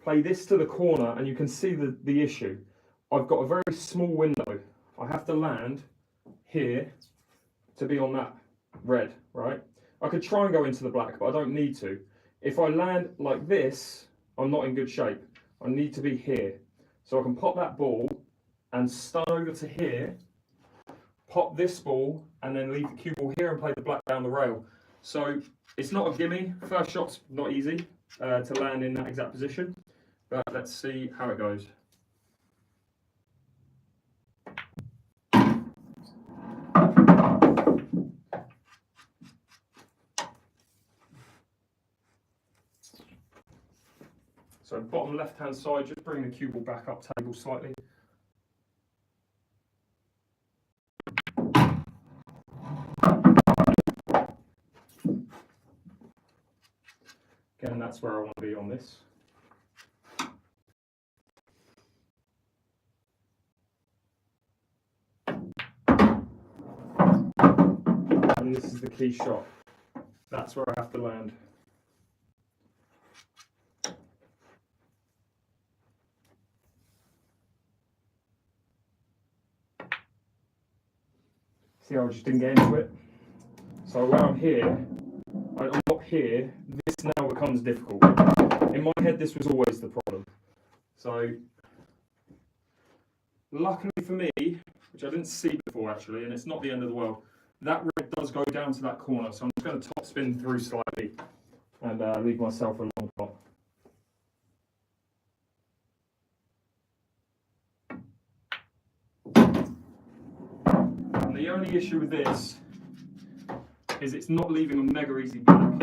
play this to the corner, and you can see the issue. I've got a very small window. I have to land here to be on that red, right? I could try and go into the black, but I don't need to. If I land like this, I'm not in good shape. I need to be here. So I can pop that ball and stun over to here, pop this ball, and then leave the cue ball here and play the black down the rail. So it's not a gimme. First shot's not easy to land in that exact position, but let's see how it goes. So bottom left-hand side, just bring the cue ball back up table slightly. Again, that's where I want to be on this. And this is the key shot. That's where I have to land. See how I just didn't get into it? So when I'm here, I'm not here, this now becomes difficult. In my head, this was always the problem. So, luckily for me, which I didn't see before actually, and it's not the end of the world, that red does go down to that corner, so I'm just going to top spin through slightly and leave myself a long pot. And the only issue with this is it's not leaving a mega easy black,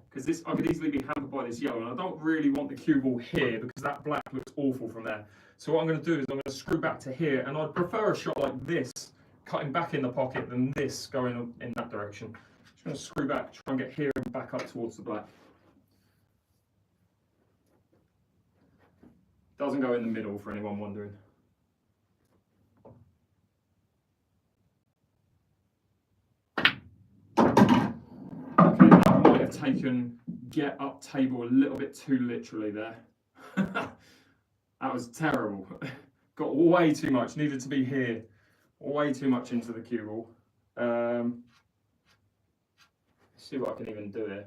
because this I could easily be hampered by this yellow, and I don't really want the cue ball here because that black looks awful from there. So what I'm going to do is I'm going to screw back to here, and I'd prefer a shot like this, cutting back in the pocket, than this going in that direction. Just going to screw back, try and get here and back up towards the black. Doesn't go in the middle for anyone wondering. Okay, that might have taken get up table a little bit too literally there. That was terrible. Got way too much, needed to be here. Way too much into the cue ball. See what I can even do here.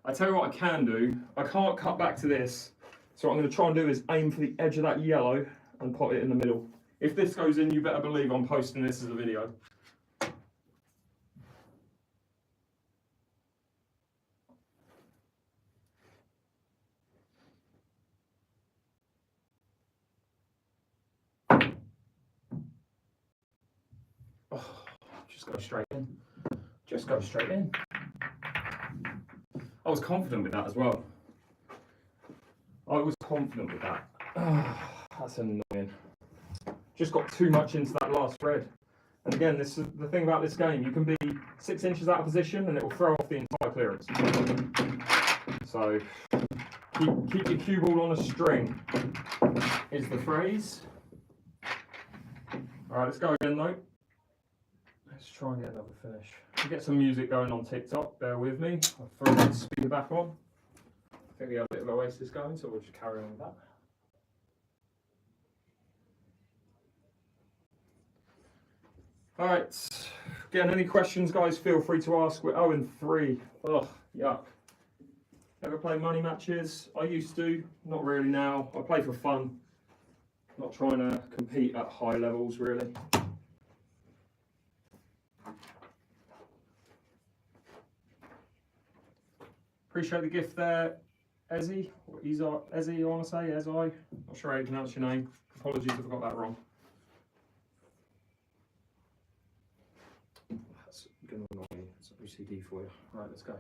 I tell you what I can do. I can't cut back to this. So what I'm going to try and do is aim for the edge of that yellow and pop it in the middle. If this goes in, you better believe I'm posting this as a video. Oh, just go straight in. Just go straight in. I was confident with that as well. I was confident with that. That's annoying. Just got too much into that last thread. And again, this is the thing about this game. You can be 6 inches out of position and it will throw off the entire clearance. So keep your cue ball on a string is the phrase. All right, let's go again though. Let's try and get another finish. We'll get some music going on TikTok. Bear with me. I'll throw that speaker back on. I think we have a bit of Oasis going, so we'll just carry on with that. All right, again, any questions, guys, feel free to ask. We're 0-3. Ugh, yuck. Ever play money matches? I used to, not really now. I play for fun. Not trying to compete at high levels, really. Appreciate the gift there, Ezzy. Or Ezzy, I want to say, Ezzy. Not sure how you pronounce your name. Apologies if I got that wrong. That's going to annoy me. It's OCD for you. Right, let's go.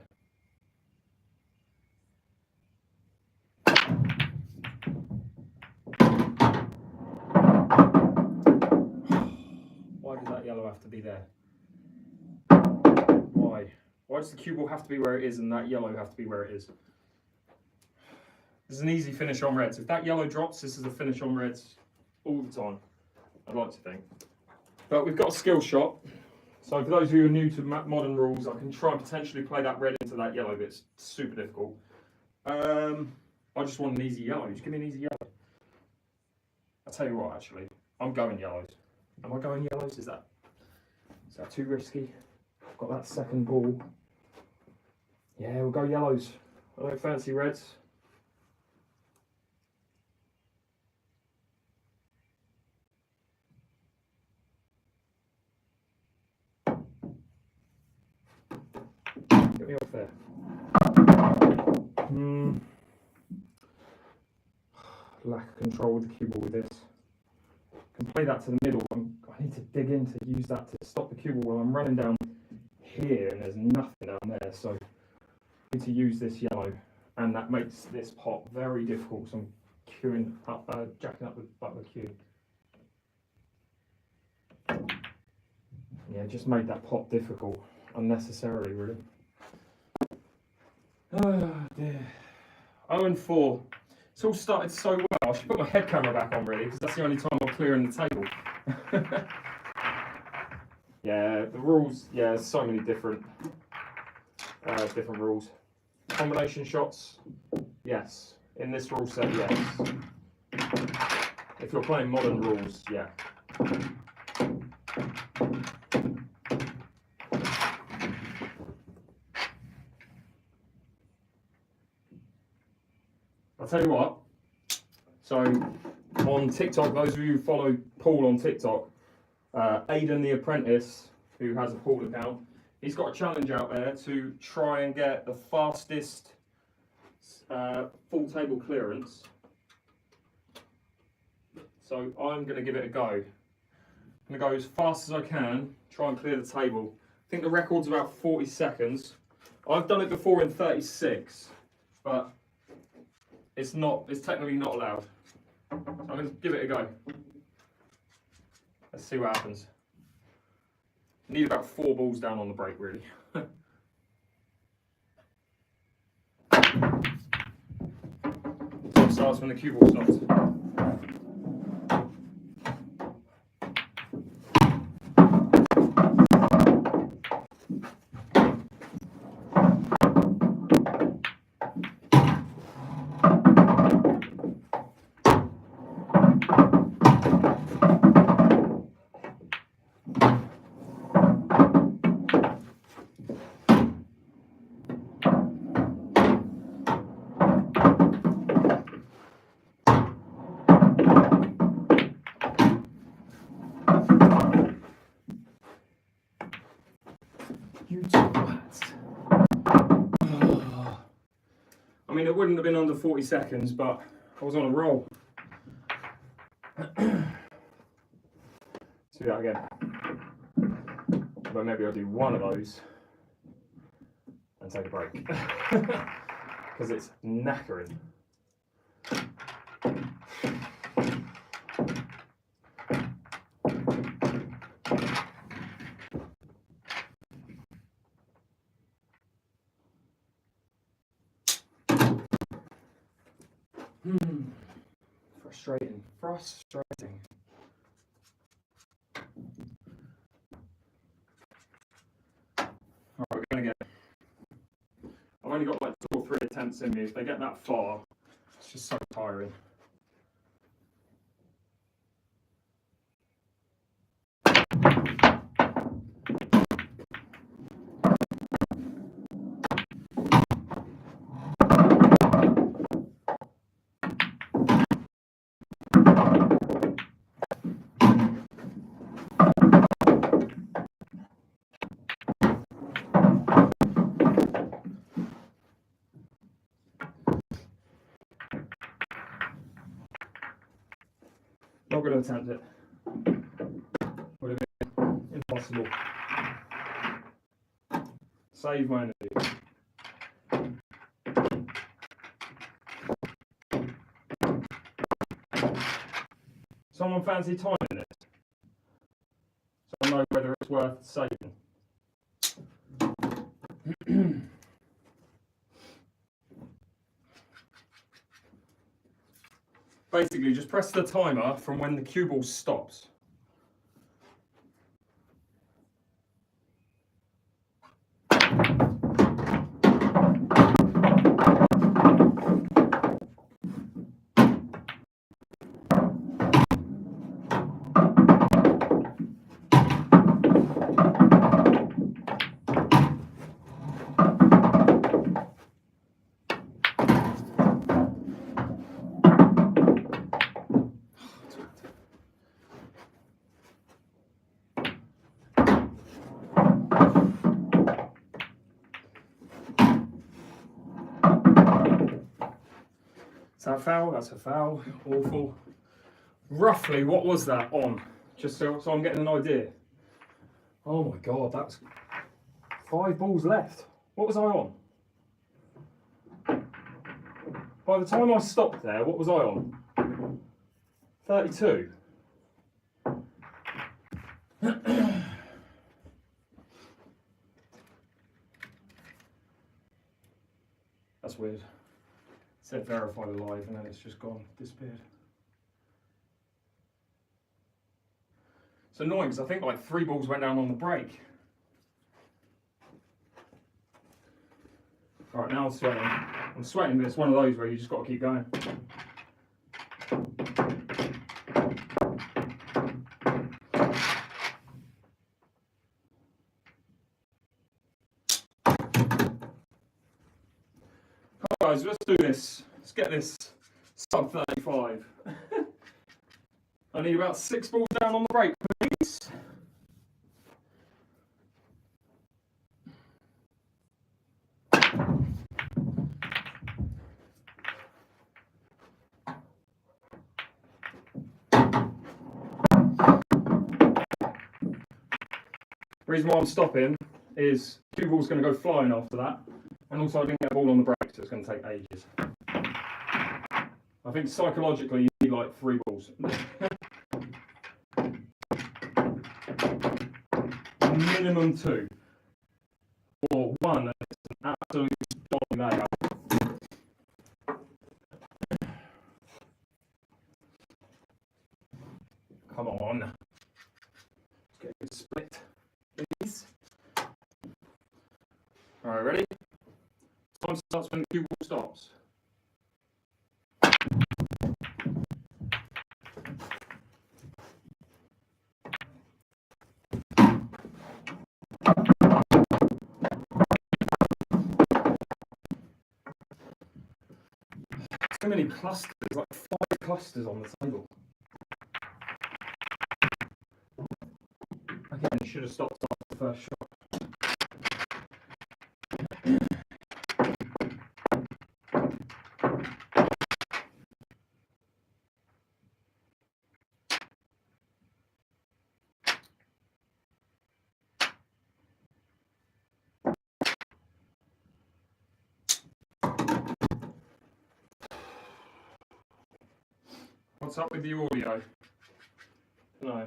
Why does that yellow have to be there? Why? Why does the cue ball have to be where it is and that yellow have to be where it is? This is an easy finish on reds. If that yellow drops, this is a finish on reds all the time, I'd like to think. But we've got a skill shot. So for those of you who are new to modern rules, I can try and potentially play that red into that yellow, but it's super difficult. I just want an easy yellow. Just give me an easy yellow. I'll tell you what, actually, I'm going yellows. Am I going yellows? Is that too risky? I've got that second ball. Yeah, we'll go yellows. I don't fancy reds. Get me off there. Lack of control with the cue ball with this. I can play that to the middle. I need to dig in to use that to stop the cue ball while I'm running down here and there's nothing down there. So I need to use this yellow, and that makes this pot very difficult. So I'm queuing up, jacking up the butt of the cue. Yeah, just made that pot difficult unnecessarily, really. Oh dear. 0-4. It's all started so well. I should put my head camera back on, really, because that's the only time I'm clearing the table. Yeah, the rules. Yeah, there's so many different rules. Combination shots, yes. In this rule set, yes. If you're playing modern rules, yeah. I'll tell you what, so on TikTok, those of you who follow Paul on TikTok, Aidan the Apprentice, who has a Paul account, he's got a challenge out there to try and get the fastest full table clearance. So I'm going to give it a go. I'm going to go as fast as I can, try and clear the table. I think the record's about 40 seconds. I've done it before in 36, but it's technically not allowed. So I'm going to give it a go. Let's see what happens. Need about 4 balls down on the break, really. Starts when the cue ball stops. I mean, it wouldn't have been under 40 seconds, but I was on a roll. Let's do that again. But maybe I'll do one of those and take a break. Because it's knackering. Frustrating. Frustrating. Alright, we're going to get... I've only got like 2 or 3 attempts in me. If they get that far, it's just so tiring. Not going to attempt it. Would have been impossible. Save my energy. Someone fancy timing this? So I know whether it's worth saving. Basically, just press the timer from when the cue ball stops. Is that a foul? That's a foul. Awful. Roughly, what was that on? Just so I'm getting an idea. Oh my God, that's 5 balls left. What was I on? By the time I stopped there, what was I on? 32. That's weird. It said verified alive and then it's just gone, disappeared. It's annoying because I think like 3 balls went down on the break. Alright, now I'm sweating. I'm sweating, but it's one of those where you just got to keep going. Guys, let's do this. Let's get this sub 35. I need about 6 balls down on the break, please. The reason why I'm stopping is cue ball's going to go flying after that, and also I didn't get a ball on the break, so it's going to take ages. I think psychologically you need like 3 balls. Minimum 2. Or 1, and it's an absolute dodgy layout. Come on. Let's get a good split, please. Alright, ready? Time starts when the cue ball stops. So many clusters, like 5 clusters on the table. Again, you should have stopped after the first shot. What's up with the audio? No.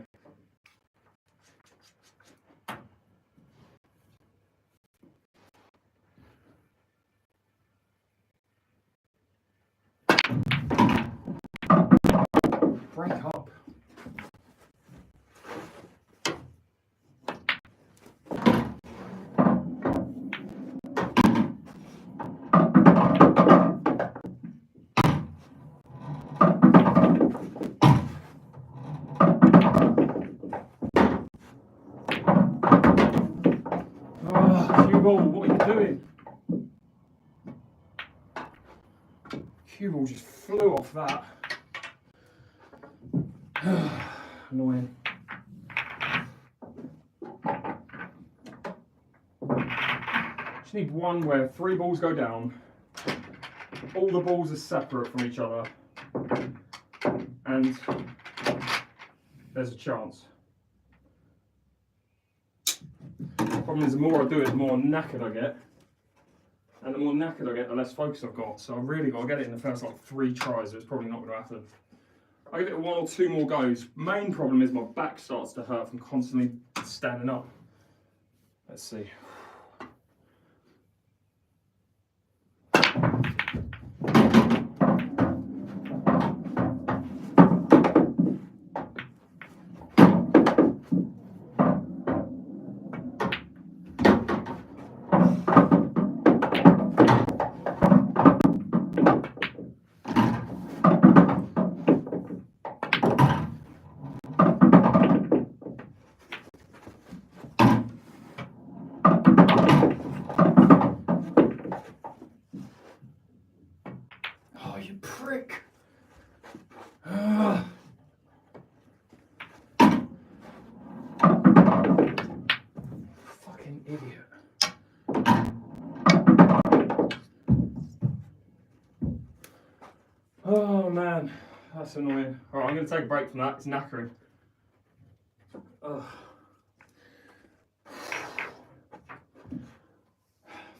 ball, what are you doing? Cue ball just flew off that. Annoying. Just need one where 3 balls go down. All the balls are separate from each other. And there's a chance. Problem is, the more I do it, the more knackered I get. And the more knackered I get, the less focus I've got. So I've really got to get it in the first like 3 tries. It's probably not going to happen. I give it 1 or 2 more goes. Main problem is my back starts to hurt from constantly standing up. Let's see. Oh, you prick! Fucking idiot. Oh man, that's annoying. Alright, I'm going to take a break from that. It's knackering.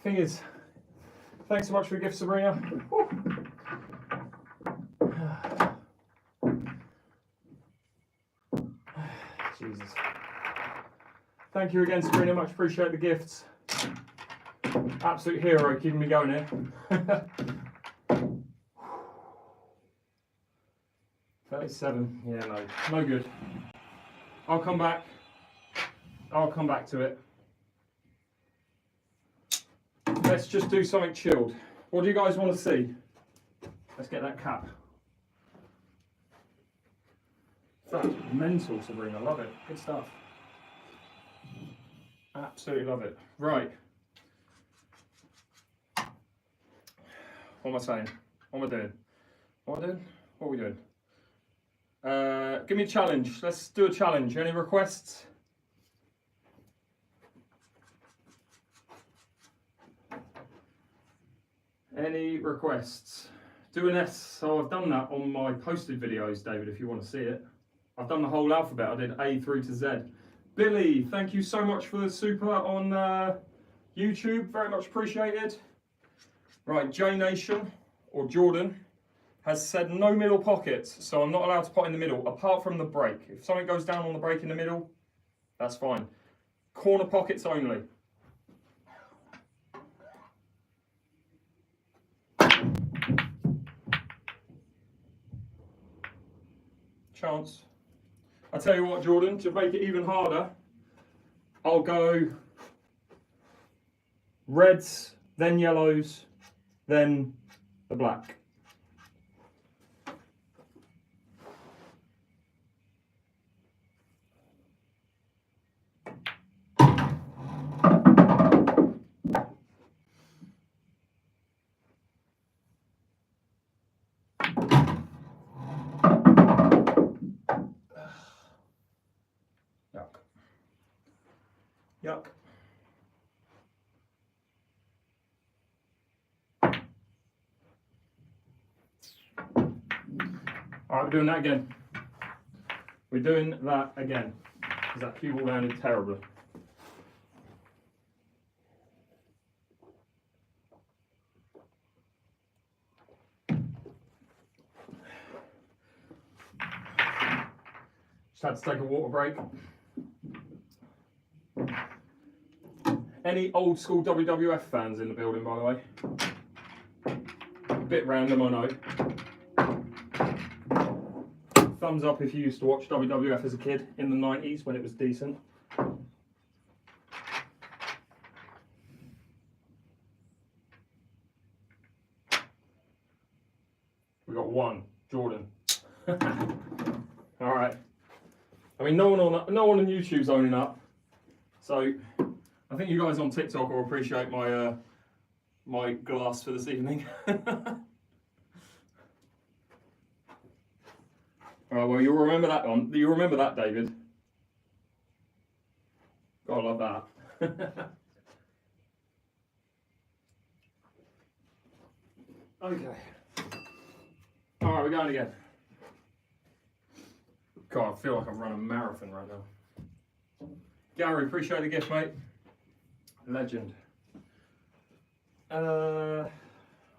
Thing is, thanks so much for the gift, Sabrina. Jesus. Thank you again, Sabrina. Much appreciate the gifts. Absolute hero keeping me going here. 37. Yeah, no good. I'll come back. I'll come back to it. Let's just do something chilled. What do you guys want to see? Let's get that cap. That's mental, Sabrina. Love it. Good stuff. Absolutely love it. Right. What am I saying? What am I doing? What am I doing? What are we doing? Give me a challenge. Let's do a challenge. Any requests? Any requests? Do an S. So I've done that on my posted videos, David, if you want to see it. I've done the whole alphabet. I did A through to Z. Billy, thank you so much for the super on YouTube. Very much appreciated. Right, J Nation, or Jordan, has said no middle pockets, so I'm not allowed to pot in the middle, apart from the break. If something goes down on the break in the middle, that's fine. Corner pockets only. Chance. I tell you what, Jordan, to make it even harder, I'll go reds, then yellows, then the black. Yuck. All right, we're doing that again. We're doing that again. Because that cue ball landed terribly. Just had to take a water break. Any old school WWF fans in the building, by the way? A bit random, I know. Thumbs up if you used to watch WWF as a kid in the 90s when it was decent. We got 1, Jordan. All right. I mean, no one on YouTube's owning up, so I think you guys on TikTok will appreciate my my glass for this evening. Alright, well, you'll remember that one. You remember that, David? Gotta love that. Okay. Alright, we're going again. God, I feel like I've run a marathon right now. Gary, appreciate the gift, mate. Legend. I'm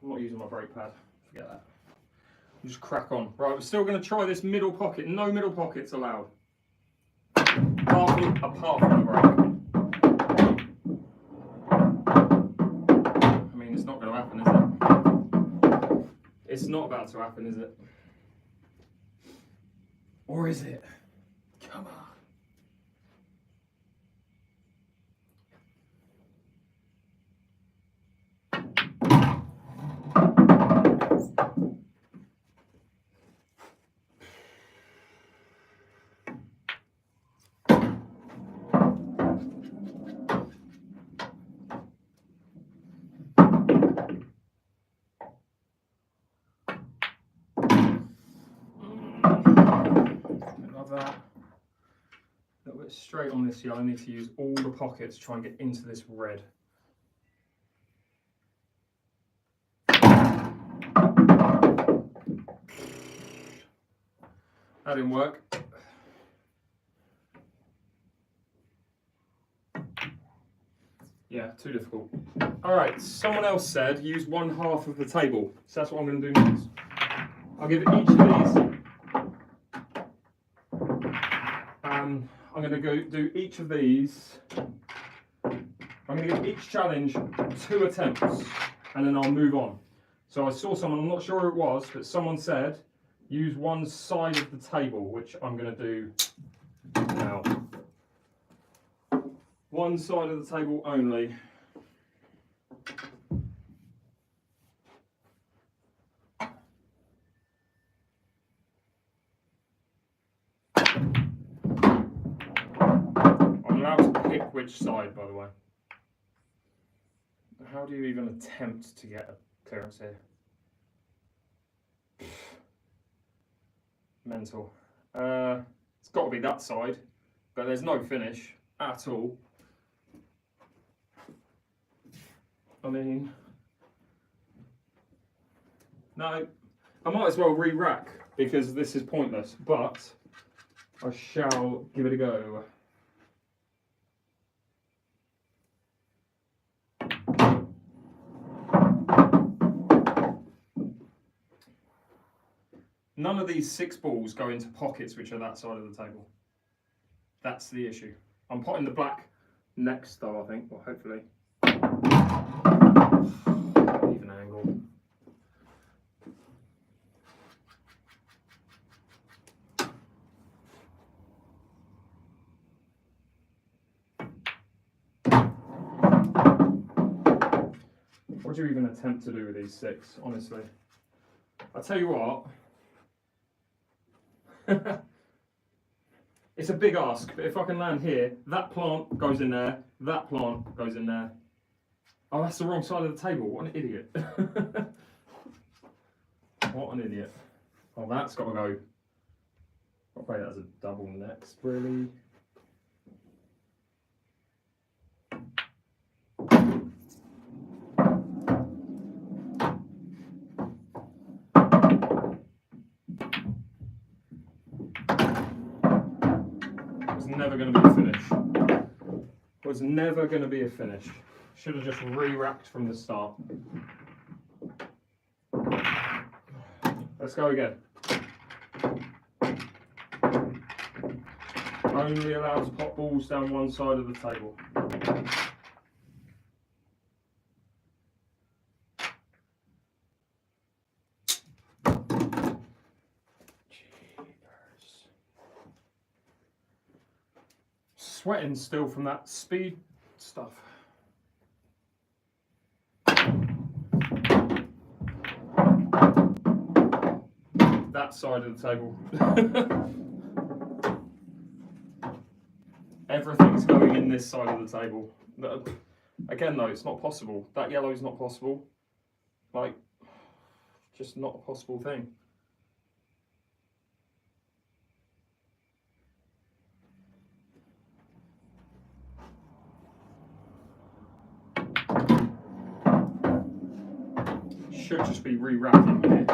not using my brake pad. Forget that. Just crack on. Right, we're still going to try this middle pocket. No middle pockets allowed. Apart from the brake. I mean, it's not going to happen, is it? It's not about to happen, is it? Or is it? Come on. That. A little bit straight on this yellow. I need to use all the pockets to try and get into this red. That didn't work. Yeah, too difficult. Alright, someone else said use 1/2 of the table. So that's what I'm going to do next. I'll give each of these. I'm going to go do each of these. I'm going to give each challenge 2 attempts and then I'll move on. So I saw someone, I'm not sure who it was, but someone said use one side of the table, which I'm going to do now. One side of the table only. Which side, by the way? How do you even attempt to get a clearance here? Mental. It's got to be that side, but there's no finish at all. I mean, no, I might as well re-rack because this is pointless, but I shall give it a go. None of these 6 balls go into pockets which are that side of the table. That's the issue. I'm putting the black next though, I think, or hopefully. Even angle. What do you even attempt to do with these 6, honestly? I'll tell you what. It's a big ask, but if I can land here, that plant goes in there, that plant goes in there. Oh, that's the wrong side of the table. What an idiot. What an idiot. Oh, that's got to go. I'll play that as a double next, really. Never going to be a finish. Was never going to be a finish. Should have just re-racked from the start. Let's go again. Only allowed to pop balls down one side of the table. Sweating still from that speed stuff. That side of the table. Everything's going in this side of the table. Again though, it's not possible. That yellow is not possible. Like, just not a possible thing. Should just be re-wrapping here.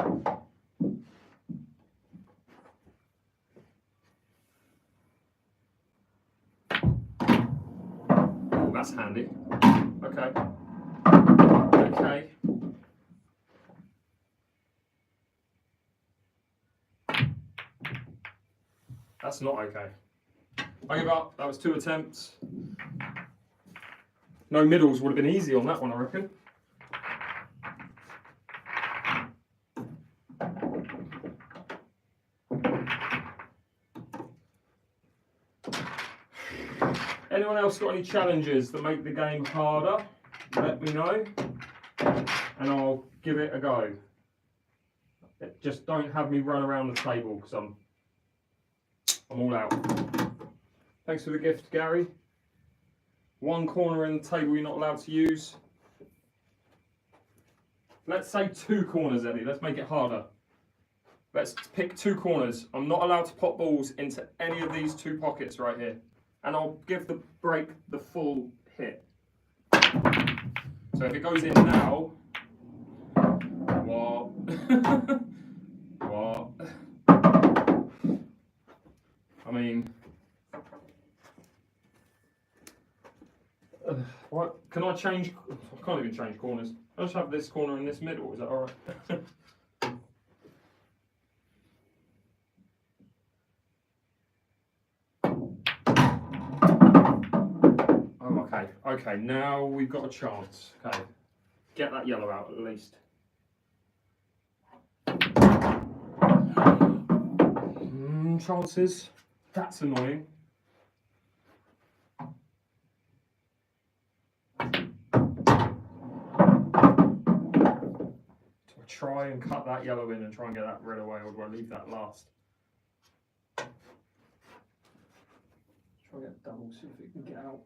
Oh, that's handy. Okay. Okay. That's not okay. I give up. That was 2 attempts. No middles would have been easy on that one, I reckon. Anyone else got any challenges that make the game harder? Let me know, and I'll give it a go. Just don't have me run around the table because I'm all out. Thanks for the gift, Gary. One corner in the table you're not allowed to use. Let's say 2 corners, Eddie. Let's make it harder. Let's pick 2 corners. I'm not allowed to pop balls into any of these 2 pockets right here. And I'll give the break the full hit. So if it goes in now, what? What? I mean, what? Can I change? I can't even change corners. I just have this corner in this middle. Is that all right? Okay, now we've got a chance. Okay, get that yellow out at least. Chances. That's annoying. Do I try and cut that yellow in and try and get that red away, or do I leave that last? Try and get double, see if it can get out.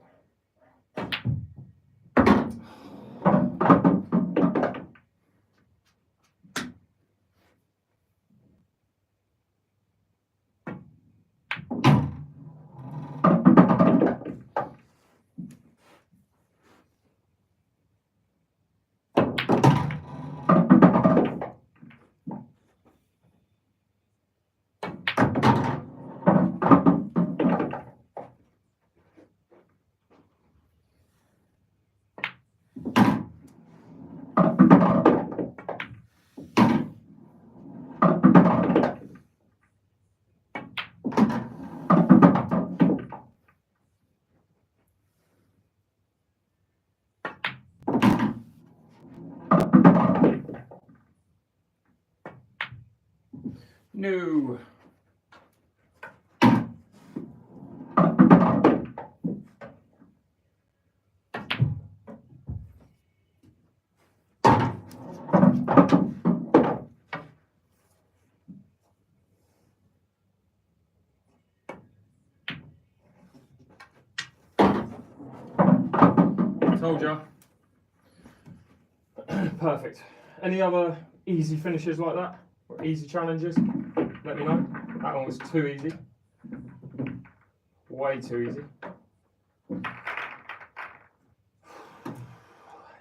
No. Told ya. Perfect. Any other easy finishes like that? Or easy challenges? Let me know. That one was too easy. Way too easy.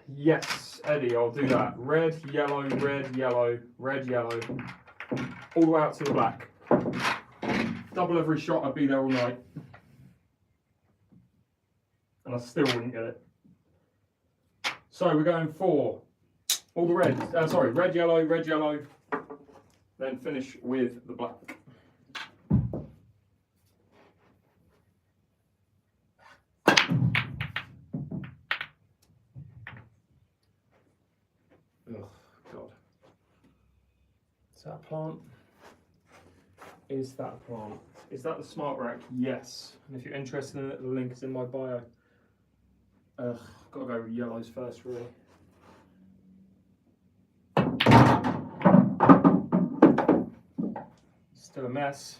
Yes, Eddie, I'll do that. Red, yellow, red, yellow, red, yellow. All the way out to the black. Double every shot, I'd be there all night. And I still wouldn't get it. So we're going for all the red, red, yellow, then finish with the black. Oh, God. Is that a plant? Is that a plant? Is that the Smart Rack? Yes. And if you're interested in it, the link is in my bio. Got to go with yellows first, really. Still a mess.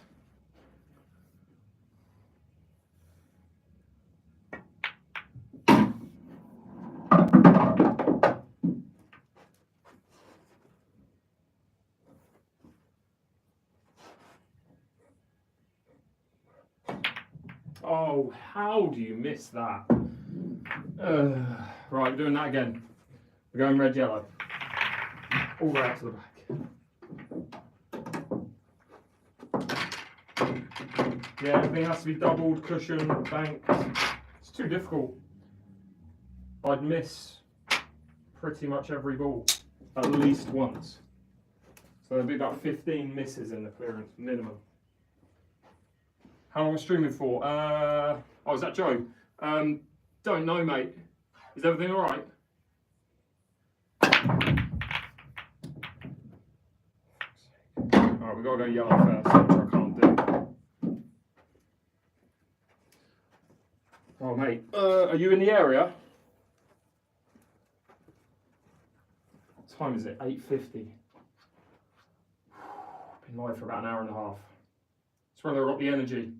Oh, how do you miss that? Right, we're doing that again. We're going red, yellow. All the way out to the back. Yeah, everything has to be doubled, cushion, banked. It's too difficult. I'd miss pretty much every ball at least once. So there'll be about 15 misses in the clearance, minimum. How long am I streaming for? Oh, is that Joe? Don't know, mate. Is everything all right? All right, we've got to go yellow first, which I can't do. Oh, mate, are you in the area? What time is it? 8:50. Been live for about an hour and a half. It's whether I've got the energy.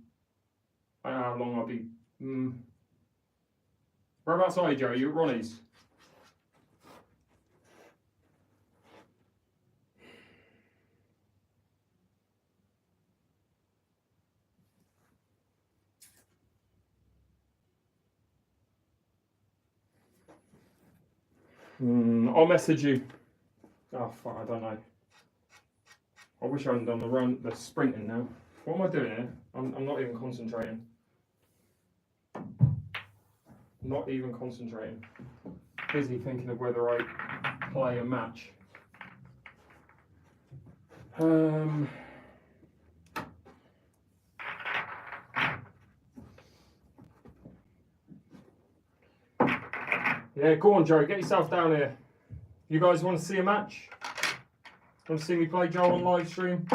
I don't know how long I'll be. Whereabouts are you, Joe? Are you at Ronnie's? I'll message you. Oh, fuck, I don't know. I wish I hadn't done the sprinting now. What am I doing here? I'm not even concentrating. Not even concentrating. Busy thinking of whether I play a match. Yeah, go on, Joe. Get yourself down here. You guys want to see a match? Want to see me play Joe on live stream?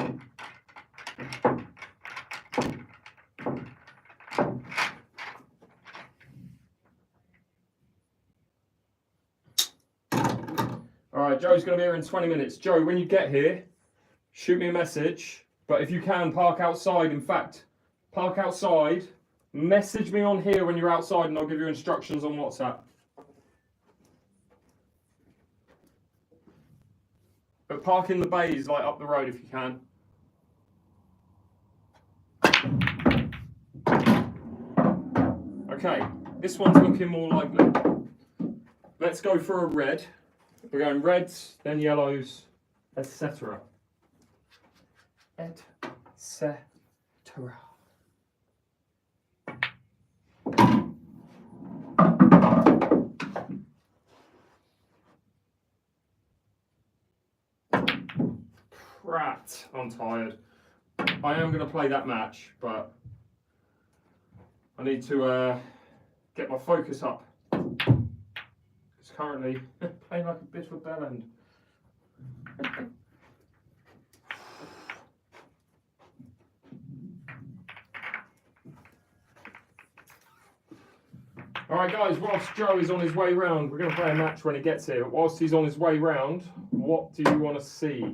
Alright, Joe's going to be here in 20 minutes. Joe, when you get here, shoot me a message. But if you can, park outside. In fact, park outside. Message me on here when you're outside and I'll give you instructions on WhatsApp. But park in the bays, like up the road if you can. Okay, this one's looking more likely. Let's go for a red. We're going reds, then yellows, etc. Etc. Prat, I'm tired. I am going to play that match, but I need to get my focus up. It's currently playing like a bit of a bell end. Alright guys, whilst Joe is on his way round, we're going to play a match when he gets here. But whilst he's on his way round, what do you want to see?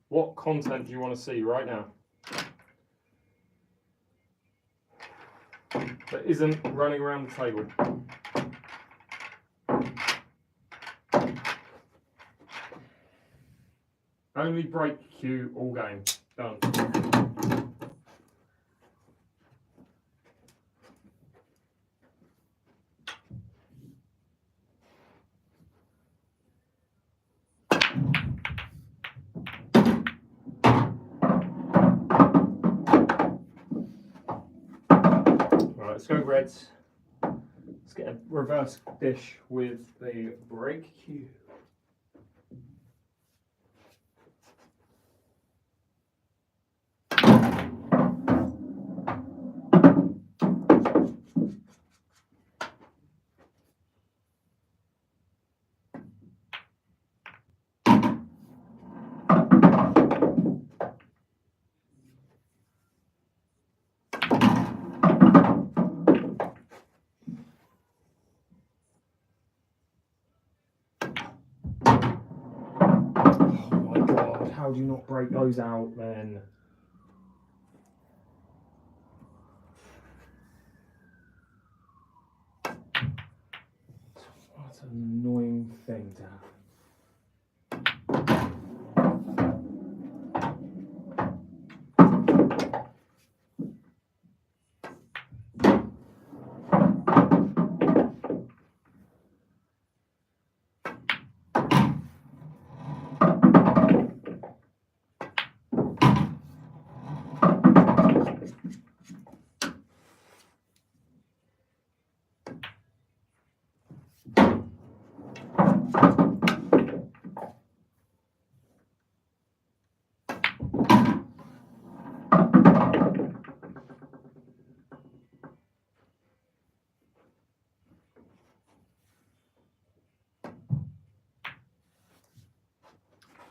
What content do you want to see right now? That isn't running around the table. Only break cue all game. Done. Let's go reds. Let's get a reverse dish with the break cue. How do you not break those out then? What an annoying thing to happen.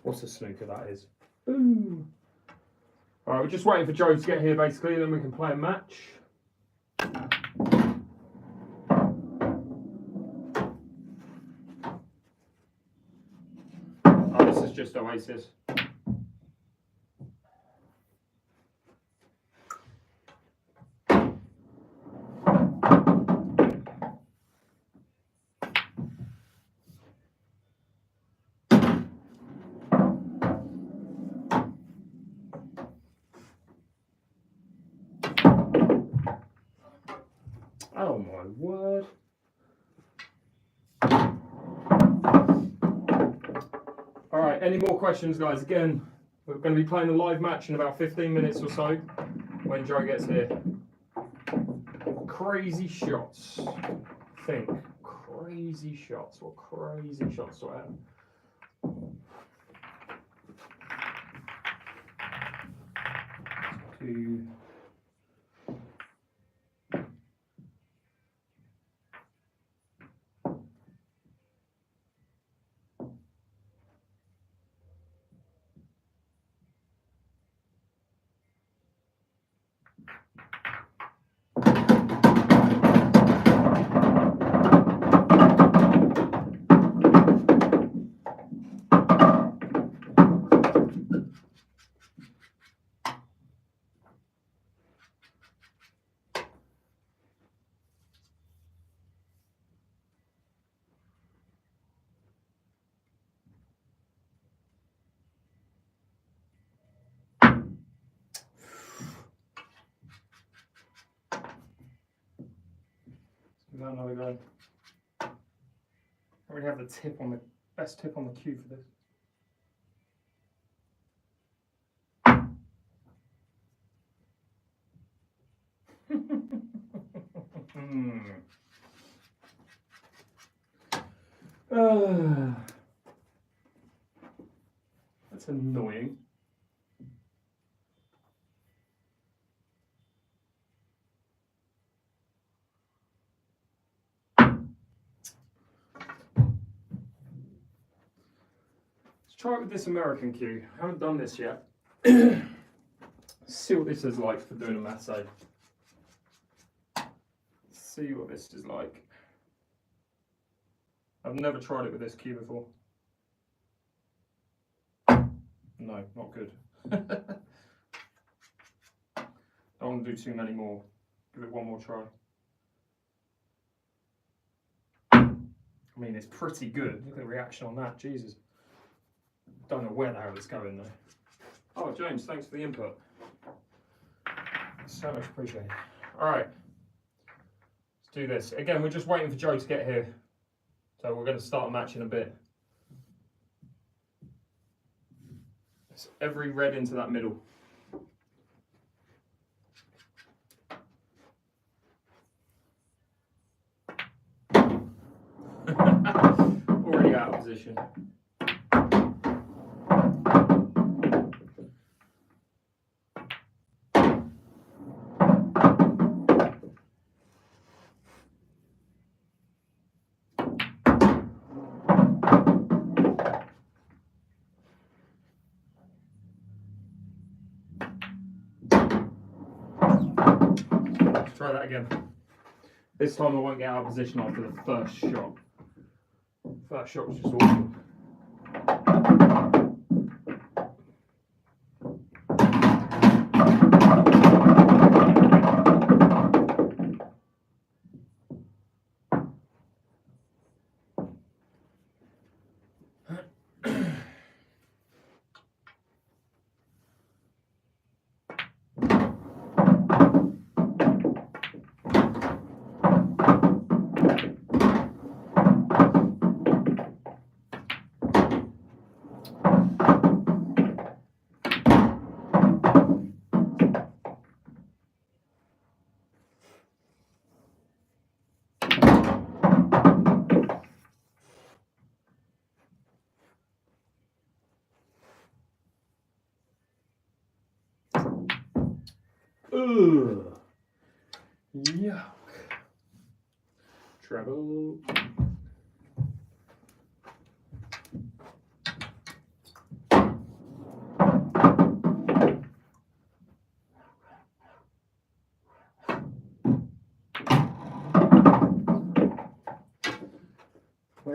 What's a snooker, that is? Boom. Alright, we're just waiting for Joe to get here basically, then we can play a match. Oh, this is just Oasis. Oh my word. Alright, any more questions, guys? Again, we're going to be playing a live match in about 15 minutes or so when Joe gets here. Crazy shots. Think. Crazy shots. What crazy shots do I have? Two. Give that another go. I already have the tip on the best tip on the cue for this. That's annoying. Let's try it with this American cue. I haven't done this yet. See what this is like for doing a masse. See what this is like. I've never tried it with this cue before. No, not good. Don't want to do too many more. Give it one more try. I mean, it's pretty good. Look at the reaction on that, Jesus. Don't know where the hell it's going though. Oh, James, thanks for the input. So much appreciated. All right, let's do this. Again, we're just waiting for Joe to get here. So we're going to start a match in a bit. It's every red into that middle. Already out of position. Try that again. This time I won't get out of position after the first shot. First shot was just awful. Ugh. Yuck. Treble.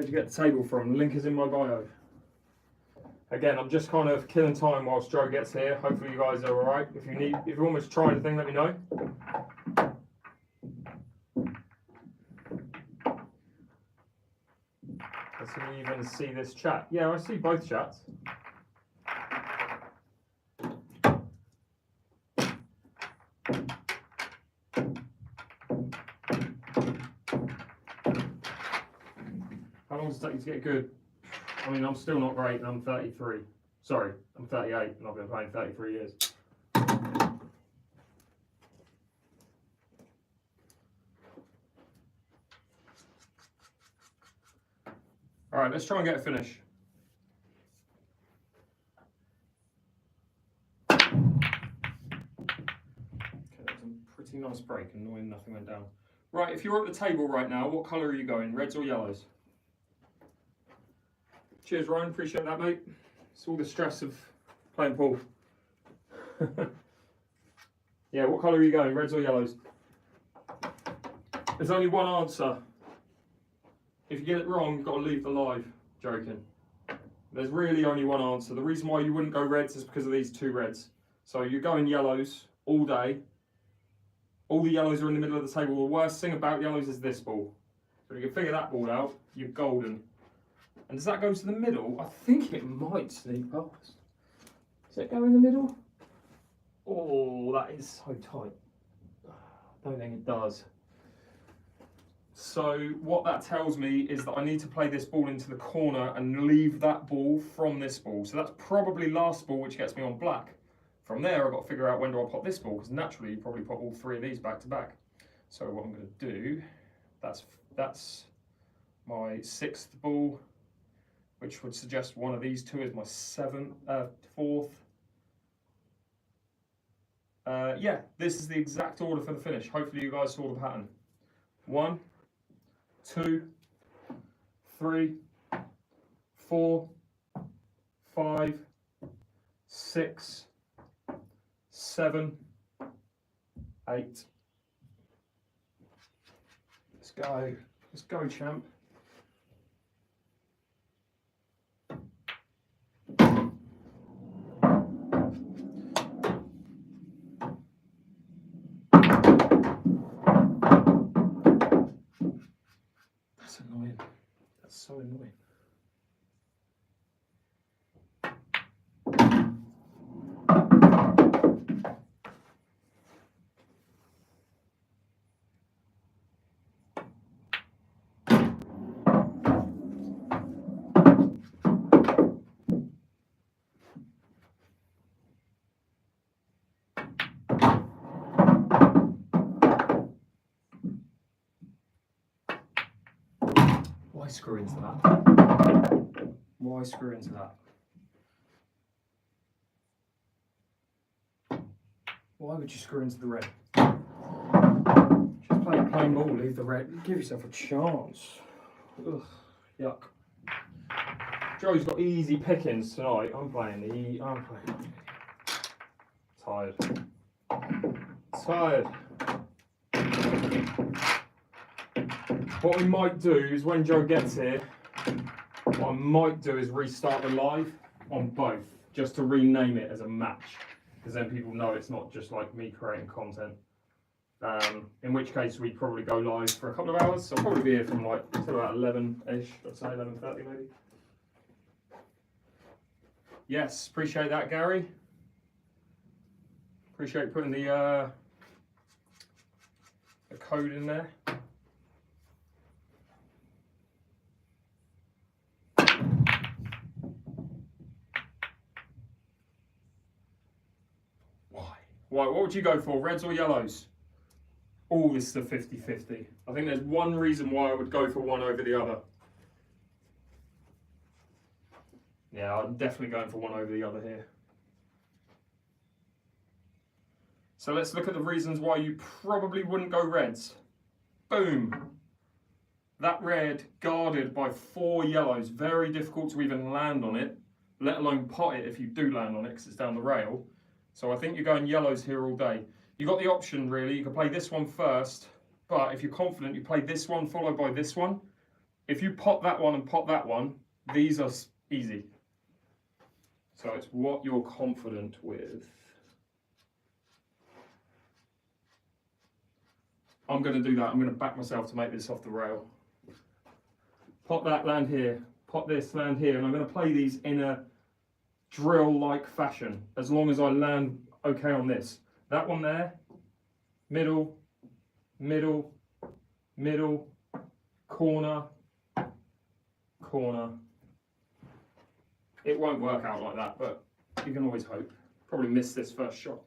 Where'd you get the table from? The link is in my bio. Again, I'm just kind of killing time whilst Joe gets here. Hopefully you guys are alright. If you want me to try anything, let me know. Let's see if you even see this chat. Yeah, I see both chats. How long does it take you to get good? I mean, I'm still not great and I'm 33. Sorry, I'm 38 and I've been playing 33 years. Alright, let's try and get a finish. Okay, that was a pretty nice break, annoying nothing went down. Right, if you're at the table right now, what colour are you going? Reds or yellows? Cheers, Ryan. Appreciate that, mate. It's all the stress of playing pool. Yeah, what colour are you going? Reds or yellows? There's only one answer. If you get it wrong, you've got to leave the live. Joking. There's really only one answer. The reason why you wouldn't go reds is because of these two reds. So you're going yellows all day. All the yellows are in the middle of the table. The worst thing about yellows is this ball. So if you can figure that ball out, you're golden. And does that go to the middle? I think it might sneak past. Does it go in the middle? Oh, that is so tight. I don't think it does. So what that tells me is that I need to play this ball into the corner and leave that ball from this ball. So that's probably last ball, which gets me on black. From there, I've got to figure out when do I pop this ball, because naturally you probably pop all three of these back to back. So what I'm going to do, that's my sixth ball, which would suggest one of these two is my fourth. Yeah, this is the exact order for the finish. Hopefully you guys saw the pattern. 1, 2, 3, 4, 5, 6, 7, 8. Let's go, champ. That's annoying. That's so annoying. Why screw into that? Why screw into that? Why would you screw into the red? Just play a plain ball, leave the red. Give yourself a chance. Ugh, yuck. Joe's got easy pickings tonight. I'm playing. Tired. What we might do is when Joe gets here, what I might do is restart the live on both, just to rename it as a match, because then people know it's not just like me creating content. In which case we'd probably go live for a couple of hours. So I'll probably be here from like till about 11-ish, I'd say 11:30 maybe. Yes, appreciate that, Gary. Appreciate putting the code in there. Why? What would you go for, reds or yellows? Oh, this is a 50-50. I think there's one reason why I would go for one over the other. Yeah, I'm definitely going for one over the other here. So let's look at the reasons why you probably wouldn't go reds. Boom. That red guarded by 4 yellows. Very difficult to even land on it, let alone pot it if you do land on it because it's down the rail. So I think you're going yellows here all day. You've got the option really, you can play this one first, but if you're confident you play this one followed by this one, if you pot that one and pot that one, these are easy. So it's what you're confident with. I'm going to do that. I'm going to back myself to make this off the rail. Pot that, land here. Pot this, land here. And I'm going to play these in a drill-like fashion, as long as I land okay on this. That one there, middle, middle, middle, corner, corner. It won't work out like that, but you can always hope. Probably miss this first shot.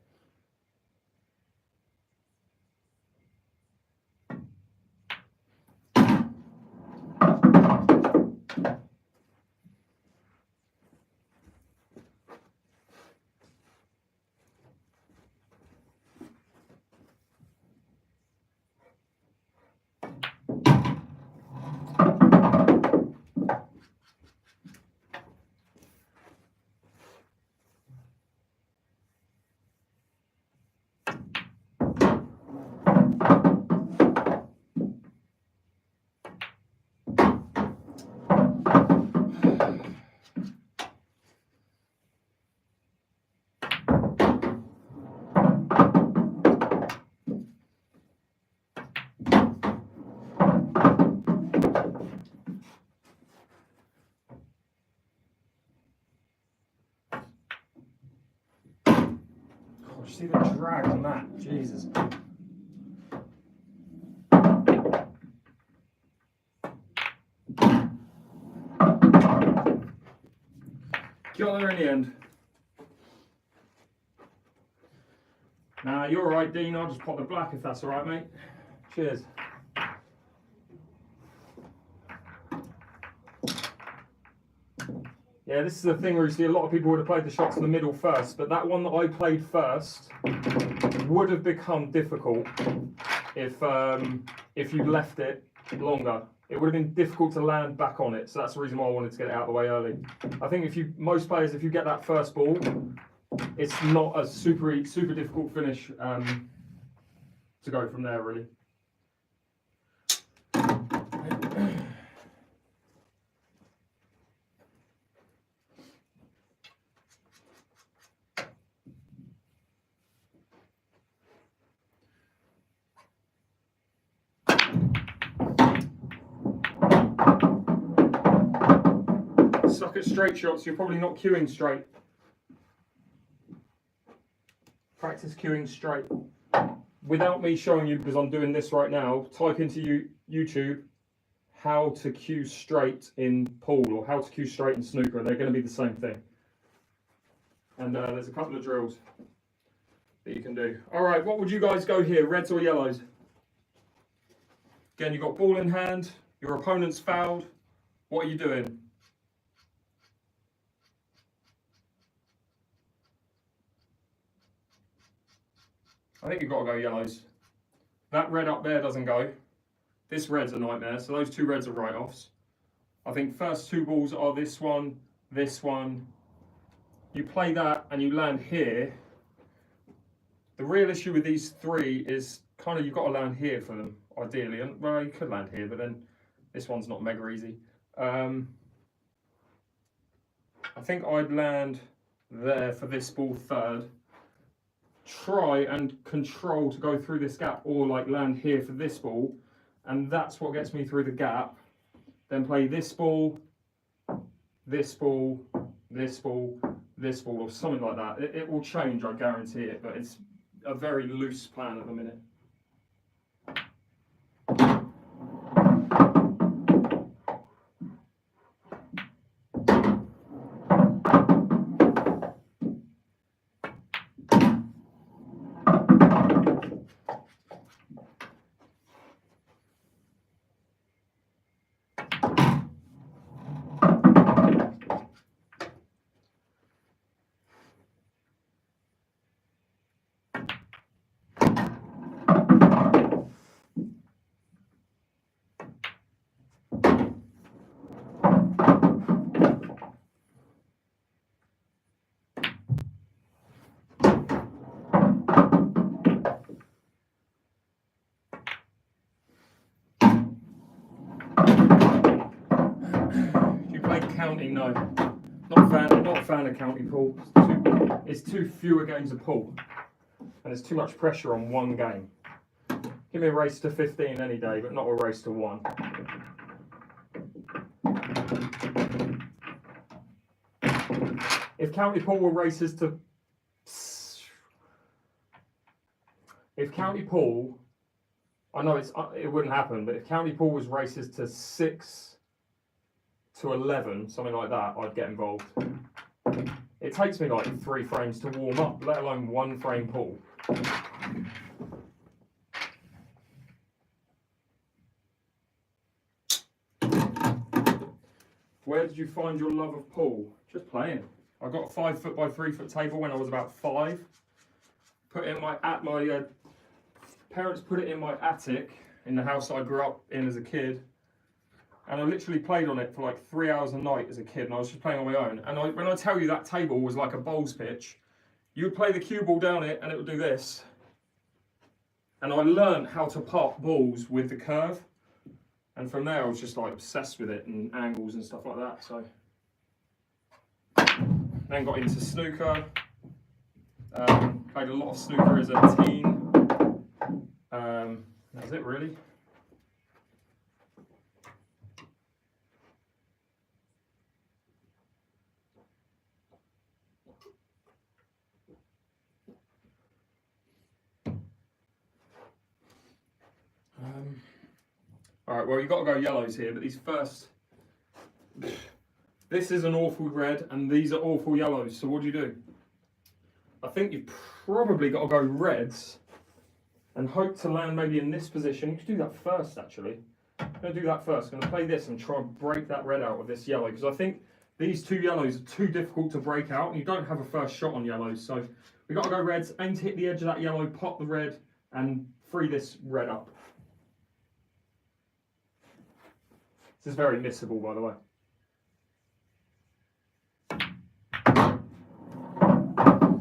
See the drag on that, Jesus. Got there in the end. Nah, you're alright, Dean. I'll just pop the black if that's alright, mate. Cheers. Yeah, this is the thing where you see a lot of people would have played the shots in the middle first, but that one that I played first would have become difficult if you left it longer. It would have been difficult to land back on it, so that's the reason why I wanted to get it out of the way early. I think most players, if you get that first ball, it's not a super difficult finish to go from there, really. Suck at straight shots, you're probably not cueing straight. Practice cueing straight. Without me showing you, because I'm doing this right now, type into YouTube how to cue straight in pool or how to cue straight in snooker, and they're going to be the same thing. And there's a couple of drills that you can do. All right, what would you guys go here, reds or yellows? Again, you've got ball in hand, your opponent's fouled. What are you doing? I think you've got to go yellows. That red up there doesn't go. This red's a nightmare, so those two reds are write-offs. I think first two balls are this one, this one. You play that and you land here. The real issue with these three is kind of you've got to land here for them, ideally. And well, you could land here, but then this one's not mega easy. I think I'd land there for this ball third. Try and control to go through this gap, or like land here for this ball, and that's what gets me through the gap. Then play this ball, this ball, this ball, this ball, or something like that. It will change, I guarantee it, but it's a very loose plan at the minute. definitely no. Not a fan of county pool. It's too fewer games of pool, and there's too much pressure on one game. Give me a race to 15 any day, but not a race to 1. If county pool were races to... If county pool... I know it wouldn't happen, but if county pool was races to 6 to 11, something like that, I'd get involved. It takes me like 3 frames to warm up, let alone 1 frame pool. Where did you find your love of pool? Just playing. I got a 5 foot by 3 foot table when I was about 5. Put it in my parents put it in my attic in the house I grew up in as a kid, and I literally played on it for like 3 hours a night as a kid, and I was just playing on my own. And when I tell you that table was like a bowls pitch, you would play the cue ball down it and it would do this. And I learned how to pop balls with the curve, and from there I was just like obsessed with it and angles and stuff like that. So then got into snooker. Played a lot of snooker as a teen. That's it really. Alright, well, you've got to go yellows here, but these first... This is an awful red, and these are awful yellows, so what do you do? I think you've probably got to go reds, and hope to land maybe in this position. You could do that first, actually. I'm going to do that first. I'm going to play this and try and break that red out with this yellow, because I think these 2 yellows are too difficult to break out, and you don't have a first shot on yellows, so we've got to go reds, aim to hit the edge of that yellow, pop the red, and free this red up. This is very missable, by the way.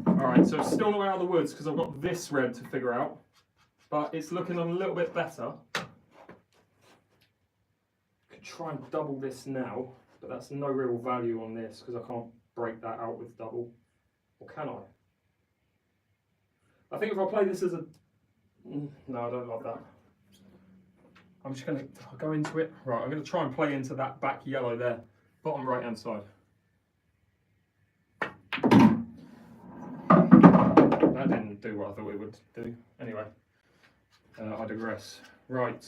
Alright, so still not out of the woods because I've got this red to figure out, but it's looking a little bit better. Could try and double this now, but that's no real value on this because I can't break that out with double. Or can I? I think if I play this as a... No, I don't like that. I'm just going to go into it. Right, I'm going to try and play into that back yellow there, bottom right hand side. That didn't do what I thought it would do. Anyway, I digress. Right.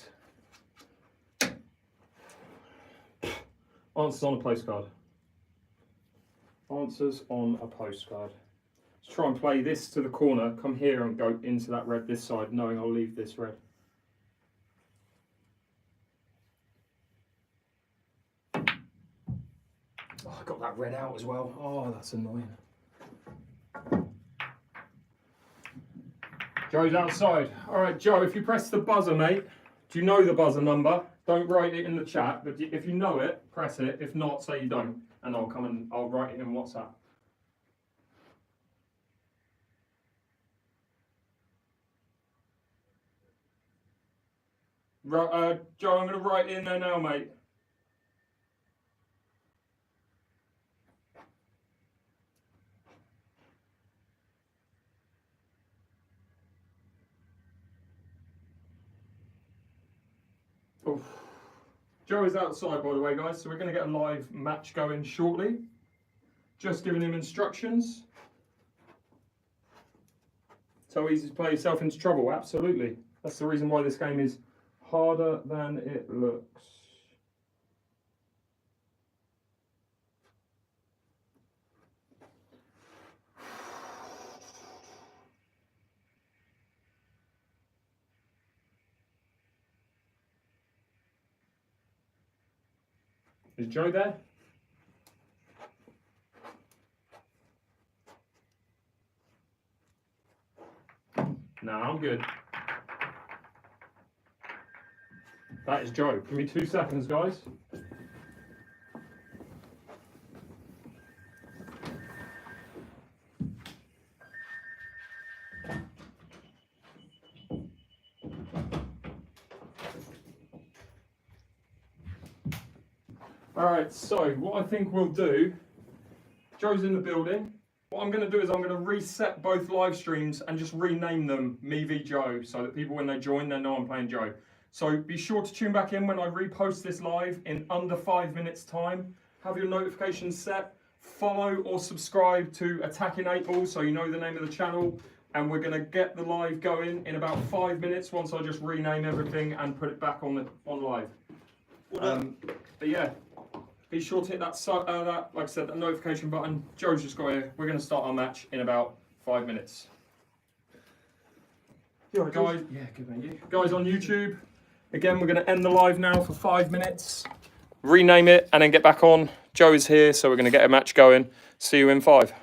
Answers on a postcard. Answers on a postcard. Let's try and play this to the corner, come here and go into that red this side, knowing I'll leave this red. Oh, I got that red out as well. Oh, that's annoying. Joe's outside. All right, Joe, if you press the buzzer, mate, do you know the buzzer number? Don't write it in the chat, but if you know it, press it. If not, say you don't, and I'll write it in WhatsApp. Right, Joe, I'm going to write it in there now, mate. Oof. Joe is outside, by the way, guys, so we're going to get a live match going shortly. Just giving him instructions. So easy to play yourself into trouble, absolutely. That's the reason why this game is harder than it looks. Is Joe there? No, I'm good. That is Joe. Give me 2 seconds, guys. Alright, so what I think we'll do, Joe's in the building. What I'm going to do is I'm going to reset both live streams and just rename them Me v Joe so that people, when they join, they know I'm playing Joe. So be sure to tune back in when I repost this live in under 5 minutes time. Have your notifications set. Follow or subscribe to Attacking 8 Ball so you know the name of the channel. And we're going to get the live going in about 5 minutes once I just rename everything and put it back on live. But yeah, be sure to hit that, like I said, that notification button. Joe's just got here. We're going to start our match in about 5 minutes. Right, guys, yeah, good man. You guys on YouTube, again, we're going to end the live now for 5 minutes. Rename it and then get back on. Joe is here, so we're going to get a match going. See you in 5.